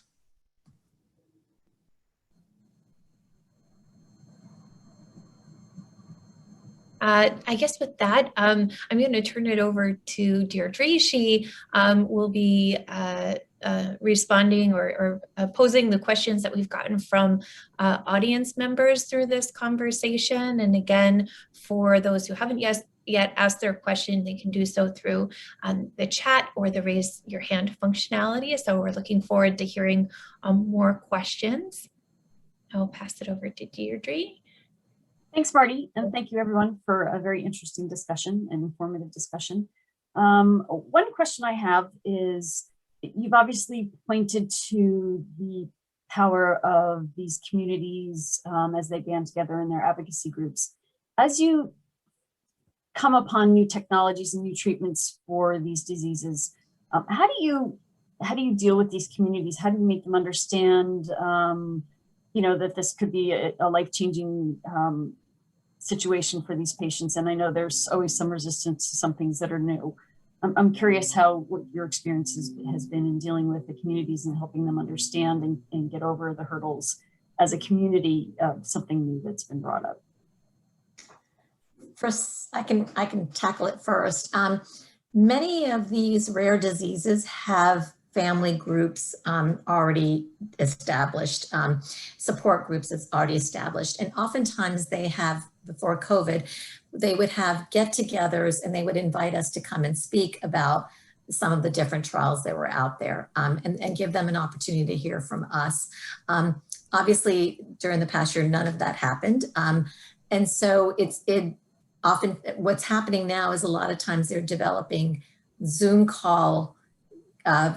M: I guess with that, I'm going to turn it over to Deirdre. She will be responding or posing the questions that we've gotten from audience members through this conversation. And again, for those who haven't yet asked their question, they can do so through the chat or the raise your hand functionality. So we're looking forward to hearing more questions. I'll pass it over to Deirdre.
Q: Thanks, Marty, and thank you everyone for a very interesting discussion and informative discussion. One question I have is, you've obviously pointed to the power of these communities as they band together in their advocacy groups. As you come upon new technologies and new treatments for these diseases, how do you how do you deal with these communities? How do you make them understand, you know, that this could be a life-changing situation for these patients? And I know there's always some resistance to some things that are new. I'm curious what your experience has been in dealing with the communities and helping them understand and get over the hurdles as a community of something new that's been brought up.
O: First, I can tackle it first. Many of these rare diseases have family groups already established, support groups that's already established. And oftentimes they have, before COVID, they would have get-togethers and they would invite us to come and speak about some of the different trials that were out there, and give them an opportunity to hear from us. Obviously, during the past year, none of that happened. And so often what's happening now is a lot of times they're developing Zoom call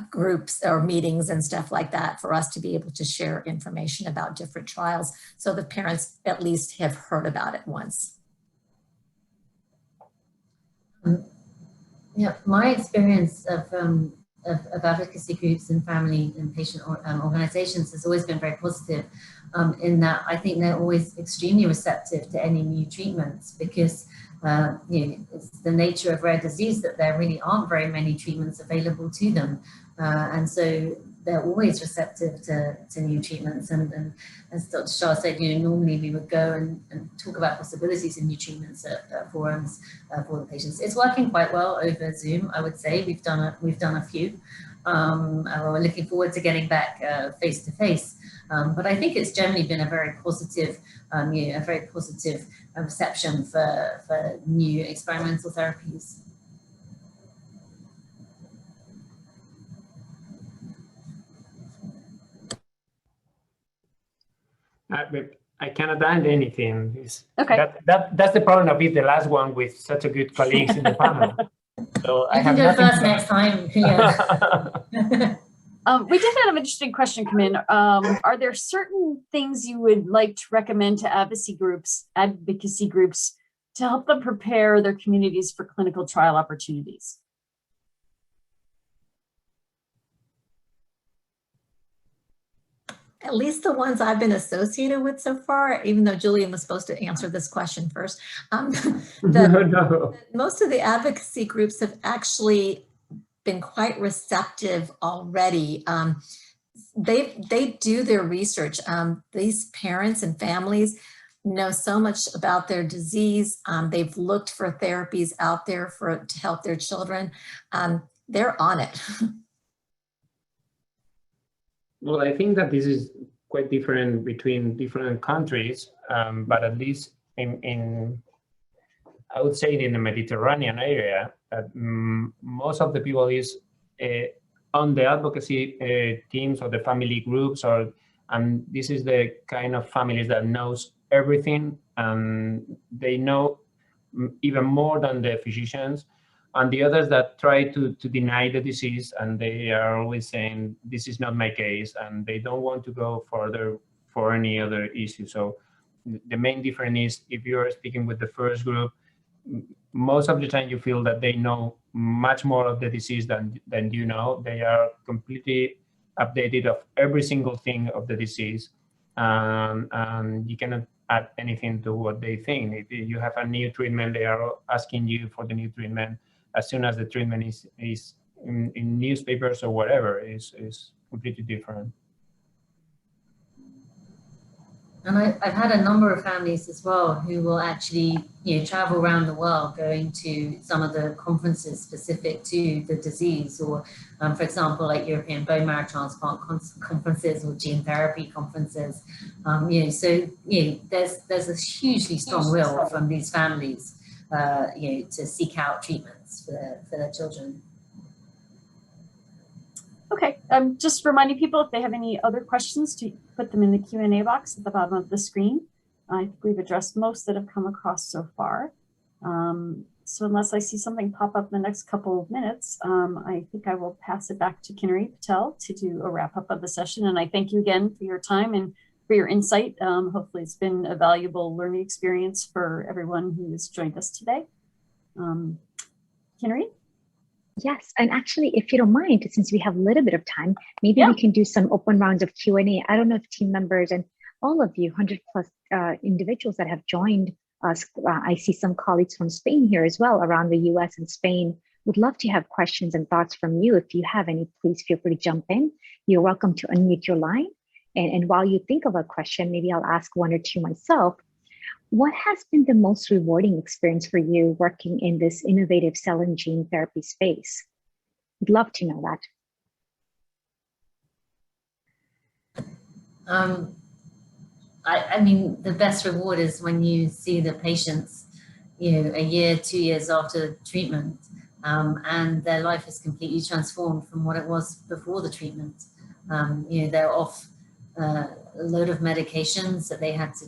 O: groups or meetings and stuff like that for us to be able to share information about different trials, so the parents at least have heard about it once.
N: Yeah, my experience of advocacy groups and family and patient organizations has always been very positive, in that I think they're always extremely receptive to any new treatments, because you know, it's the nature of rare disease that there really aren't very many treatments available to them. And so they're always receptive to new treatments. And as Dr. Shah said, you know, normally we would go and talk about possibilities in new treatments at forums for the patients. It's working quite well over Zoom, I would say. We've done a few. We're looking forward to getting back face to face. But I think it's generally been a very positive, you know, a very positive reception for new experimental therapies.
P: I cannot add anything.
Q: Okay.
P: That's the problem of being the last one with such a good colleagues in the panel. So
N: I can go first next time. Yeah.
Q: We did have an interesting question come in. Are there certain things you would like to recommend to advocacy groups to help them prepare their communities for clinical trial opportunities?
O: At least the ones I've been associated with so far, even though Julian was supposed to answer this question first.
P: No.
O: Most of the advocacy groups have actually been quite receptive already. They do their research. These parents and families know so much about their disease. They've looked for therapies out there to help their children. They're on it.
P: Well, I think that this is quite different between different countries, but at least in I would say in the Mediterranean area, that most of the people is on the advocacy teams or the family groups, and this is the kind of families that knows everything, and they know even more than the physicians. And the others that try to deny the disease, and they are always saying, this is not my case, and they don't want to go further for any other issue. So the main difference is, if you're speaking with the first group, most of the time you feel that they know much more of the disease than you know. They are completely updated of every single thing of the disease, and you cannot add anything to what they think. If you have a new treatment, they are asking you for the new treatment as soon as the treatment is in newspapers or whatever. Is completely different.
N: And I've had a number of families as well who will actually, you know, travel around the world going to some of the conferences specific to the disease, or for example, like European bone marrow transplant conferences or gene therapy conferences. You know, so you know, there's a hugely strong will from these families, you know, to seek out treatments for their children.
Q: Okay, just reminding people, if they have any other questions, to put them in the Q&A box at the bottom of the screen. I think we've addressed most that have come across so far. So unless I see something pop up in the next couple of minutes, I think I will pass it back to Kinnery Patel to do a wrap up of the session. And I thank you again for your time and for your insight. Hopefully it's been a valuable learning experience for everyone who has joined us today. Kinnery?
K: Yes, and actually, if you don't mind, since we have a little bit of time, maybe we can do some open rounds of Q&A. I don't know if team members and all of you, 100 plus individuals that have joined us, I see some colleagues from Spain here as well, around the US and Spain, would love to have questions and thoughts from you. If you have any, please feel free to jump in. You're welcome to unmute your line. And while you think of a question, maybe I'll ask one or two myself. What has been the most rewarding experience for you working in this innovative cell and gene therapy space? I'd love to know
N: that. I mean, the best reward is when you see the patients, you know, a year, 2 years after treatment, and their life is completely transformed from what it was before the treatment. You know, they're off a load of medications that they had to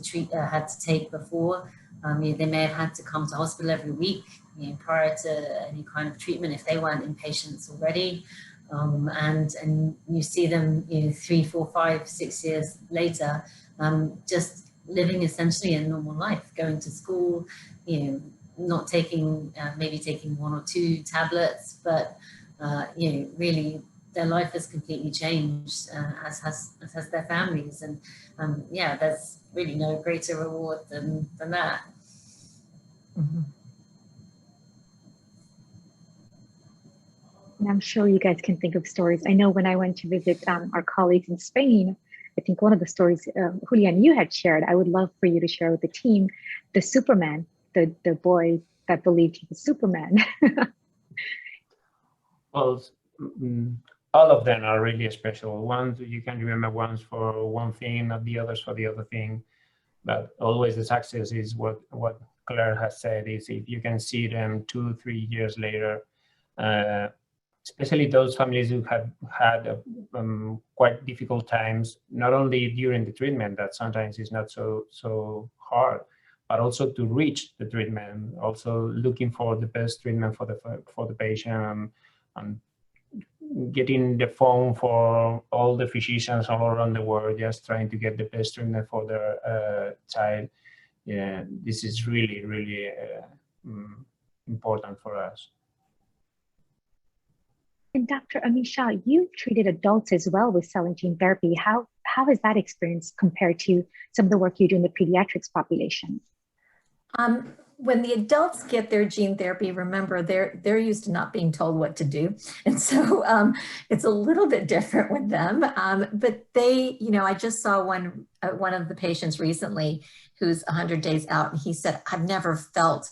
N: take before. You know, they may have had to come to hospital every week, you know, prior to any kind of treatment if they weren't inpatients already. And you see them, you know, 3, 4, 5, 6 years later, just living essentially a normal life, going to school, you know, not taking, maybe taking 1 or 2 tablets, but, you know, really their life has completely changed, as has their families. And yeah, there's really no greater reward than that.
K: Mm-hmm. And I'm sure you guys can think of stories. I know when I went to visit our colleagues in Spain, I think one of the stories, Julian, you had shared, I would love for you to share with the team, the Superman, the boy that believed he was Superman.
P: Well, all of them are really special. Ones you can remember ones for one thing, not the others for the other thing. But always the success is what Claire has said, is if you can see them 2, 3 years later, especially those families who have had quite difficult times, not only during the treatment, that sometimes is not so hard, but also to reach the treatment, also looking for the best treatment for the patient, and getting the phone for all the physicians all around the world, just trying to get the best treatment for their child. Yeah, this is really, really important for us.
K: And Dr. Ami Shah, you've treated adults as well with cell and gene therapy. How has that experience compared to some of the work you do in the pediatrics population?
O: When the adults get their gene therapy, remember they're used to not being told what to do. And so it's a little bit different with them. But they, you know, I just saw one of the patients recently who's 100 days out, and he said, I've never felt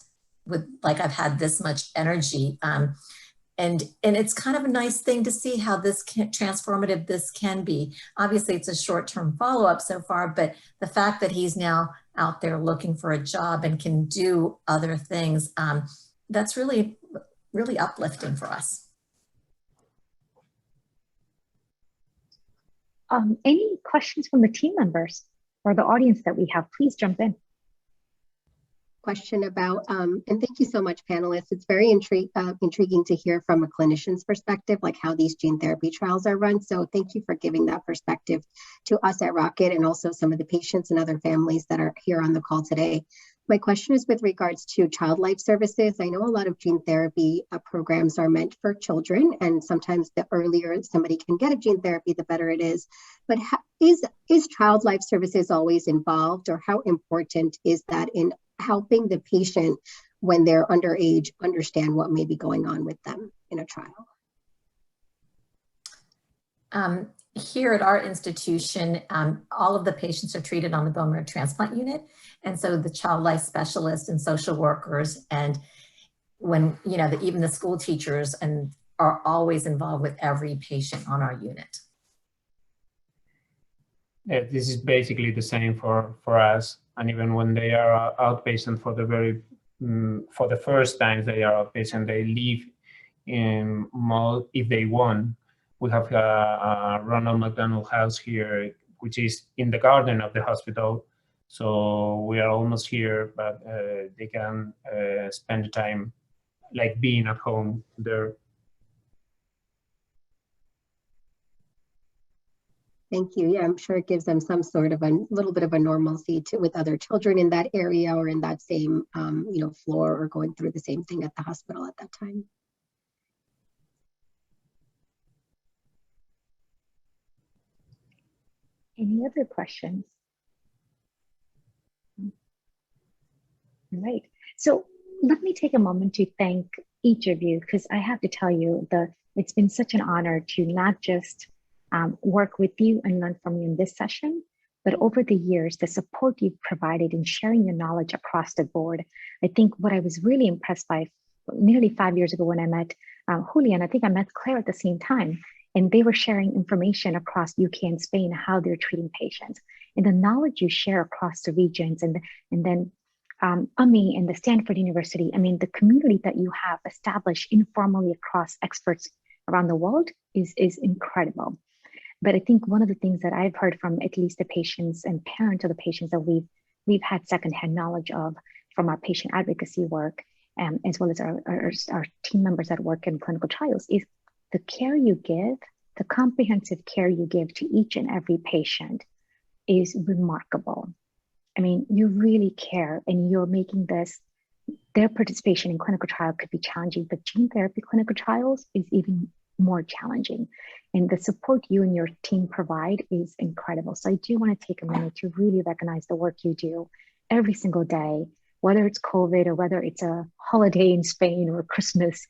O: like I've had this much energy. And it's kind of a nice thing to see how transformative this can be. Obviously, it's a short-term follow-up so far, but the fact that he's now out there looking for a job and can do other things, that's really, really uplifting for us.
K: Any questions from the team members or the audience that we have? Please jump in.
R: Question about, and thank you so much, panelists. It's very intriguing to hear from a clinician's perspective, like how these gene therapy trials are run. So thank you for giving that perspective to us at Rocket, and also some of the patients and other families that are here on the call today. My question is with regards to child life services. I know a lot of gene therapy programs are meant for children, and sometimes the earlier somebody can get a gene therapy, the better it is. But is child life services always involved, or how important is that in helping the patient when they're underage understand what may be going on with them in a trial?
O: Here at our institution, all of the patients are treated on the bone marrow transplant unit. And so the child life specialists and social workers, and when, you know, even the school teachers are always involved with every patient on our unit.
P: Yeah, this is basically the same for us. And even when they are outpatient for the first time they are outpatient, they live in if they want. We have a Ronald McDonald House here, which is in the garden of the hospital. So we are almost here, but they can spend the time like being at home there.
R: Thank you. Yeah, I'm sure it gives them some sort of a little bit of a normalcy with other children in that area, or in that same, you know, floor, or going through the same thing at the hospital at that time.
K: Any other questions? All right. So let me take a moment to thank each of you, because I have to tell you it's been such an honor to not just work with you and learn from you in this session, but over the years, the support you've provided in sharing your knowledge across the board. I think what I was really impressed by nearly 5 years ago when I met Julian, I think I met Claire at the same time, and they were sharing information across UK and Spain, how they're treating patients. And the knowledge you share across the regions, and then Ami and the Stanford University, I mean, the community that you have established informally across experts around the world is incredible. But I think one of the things that I've heard from at least the patients and parents of the patients that we've had secondhand knowledge of from our patient advocacy work, as well as our team members that work in clinical trials, is the care you give, the comprehensive care you give to each and every patient is remarkable. I mean, you really care, and you're making their participation in clinical trial could be challenging, but gene therapy clinical trials is even more challenging. And the support you and your team provide is incredible. So I do want to take a minute to really recognize the work you do every single day, whether it's COVID or whether it's a holiday in Spain or Christmas,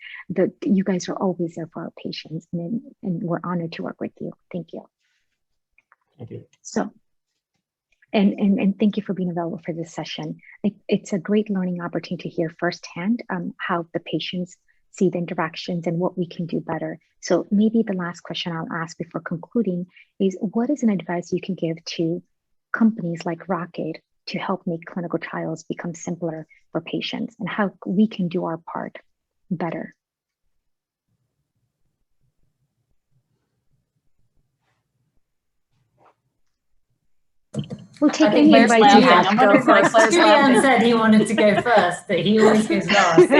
K: you guys are always there for our patients, and we're honored to work with you. Thank you.
P: Thank you.
K: So, and thank you for being available for this session. It's a great learning opportunity to hear firsthand how the patients see the interactions and what we can do better. So maybe the last question I'll ask before concluding is, what is an advice you can give to companies like Rocket to help make clinical trials become simpler for patients, and how we can do our part better? We'll take any advice you have.
N: Julian said he wanted to go first, but he always goes last.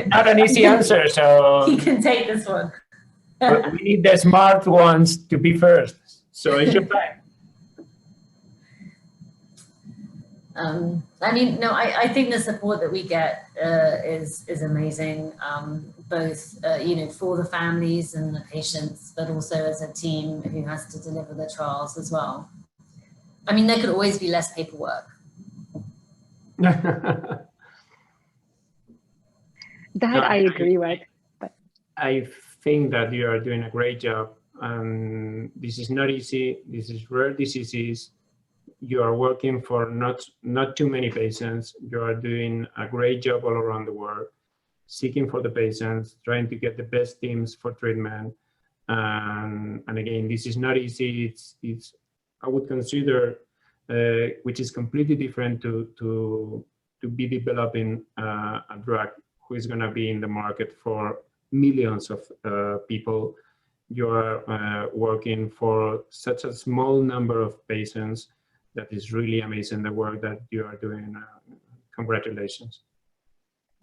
P: Not an easy answer, so
N: he can take this one.
P: But we need the smart ones to be first. So it's your time.
N: I mean, no, I think the support that we get is amazing, both for the families and the patients, but also as a team who has to deliver the trials as well. I mean, there could always be less paperwork.
K: That I agree with. But
P: I think that you are doing a great job. This is not easy. This is rare diseases. You are working for not too many patients. You are doing a great job all around the world, seeking for the patients, trying to get the best teams for treatment. And again, this is not easy. It's I would consider, which is completely different to be developing a drug who is going to be in the market for millions of people. You are working for such a small number of patients. That is really amazing, the work that you are doing. Congratulations.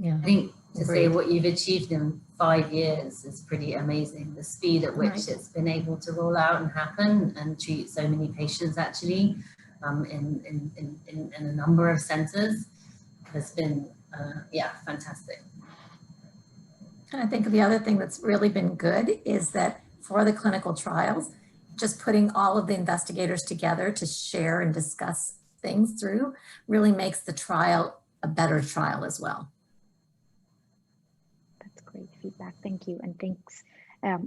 N: Yeah, I think to say what you've achieved in 5 years is pretty amazing. The speed at which it's been able to roll out and happen and treat so many patients actually in a number of centers has been, fantastic.
O: And I think the other thing that's really been good is that for the clinical trials, just putting all of the investigators together to share and discuss things through really makes the trial a better trial as well.
K: That's great feedback. Thank you. And thanks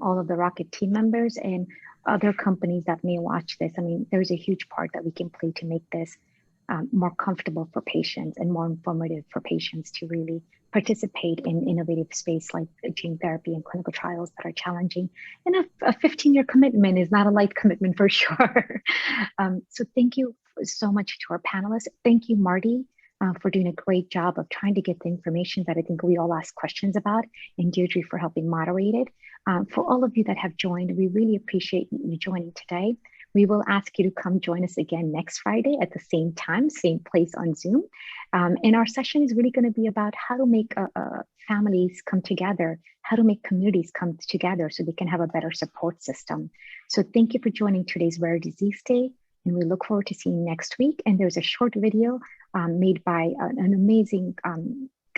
K: all of the Rocket team members and other companies that may watch this. I mean, there's a huge part that we can play to make this more comfortable for patients and more informative for patients to really participate in innovative space like gene therapy and clinical trials that are challenging. And a 15-year commitment is not a light commitment for sure. So thank you so much to our panelists. Thank you, Marty, for doing a great job of trying to get the information that I think we all asked questions about, and Deirdre for helping moderate it. For all of you that have joined, we really appreciate you joining today. We will ask you to come join us again next Friday at the same time, same place on Zoom. And our session is really going to be about how to make families come together, how to make communities come together so they can have a better support system. So thank you for joining today's Rare Disease Day, and we look forward to seeing you next week. And there's a short video made by an amazing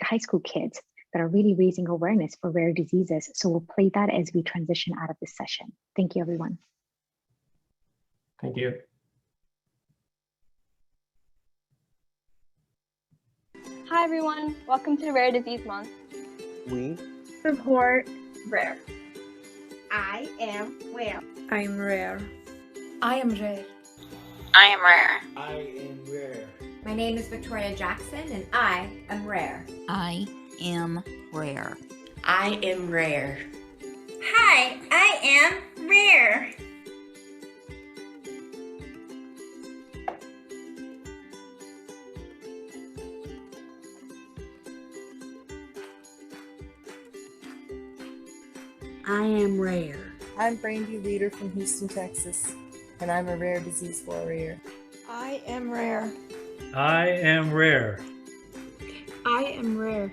K: high school kids that are really raising awareness for rare diseases. So we'll play that as we transition out of this session. Thank you, everyone.
P: Thank you.
A: Hi everyone, welcome to Rare Disease Month.
B: We
C: Support rare.
D: I am well.
F: I'm rare. I am rare.
G: I am rare.
S: I am rare.
I: My name is Victoria Jackson and I am rare.
J: I am rare.
D: I am rare.
C: Hi, I am rare.
D: I am rare.
E: I'm Brandy Leader from Houston, Texas, and I'm a rare disease warrior.
F: I am rare.
S: I am rare.
F: I am rare.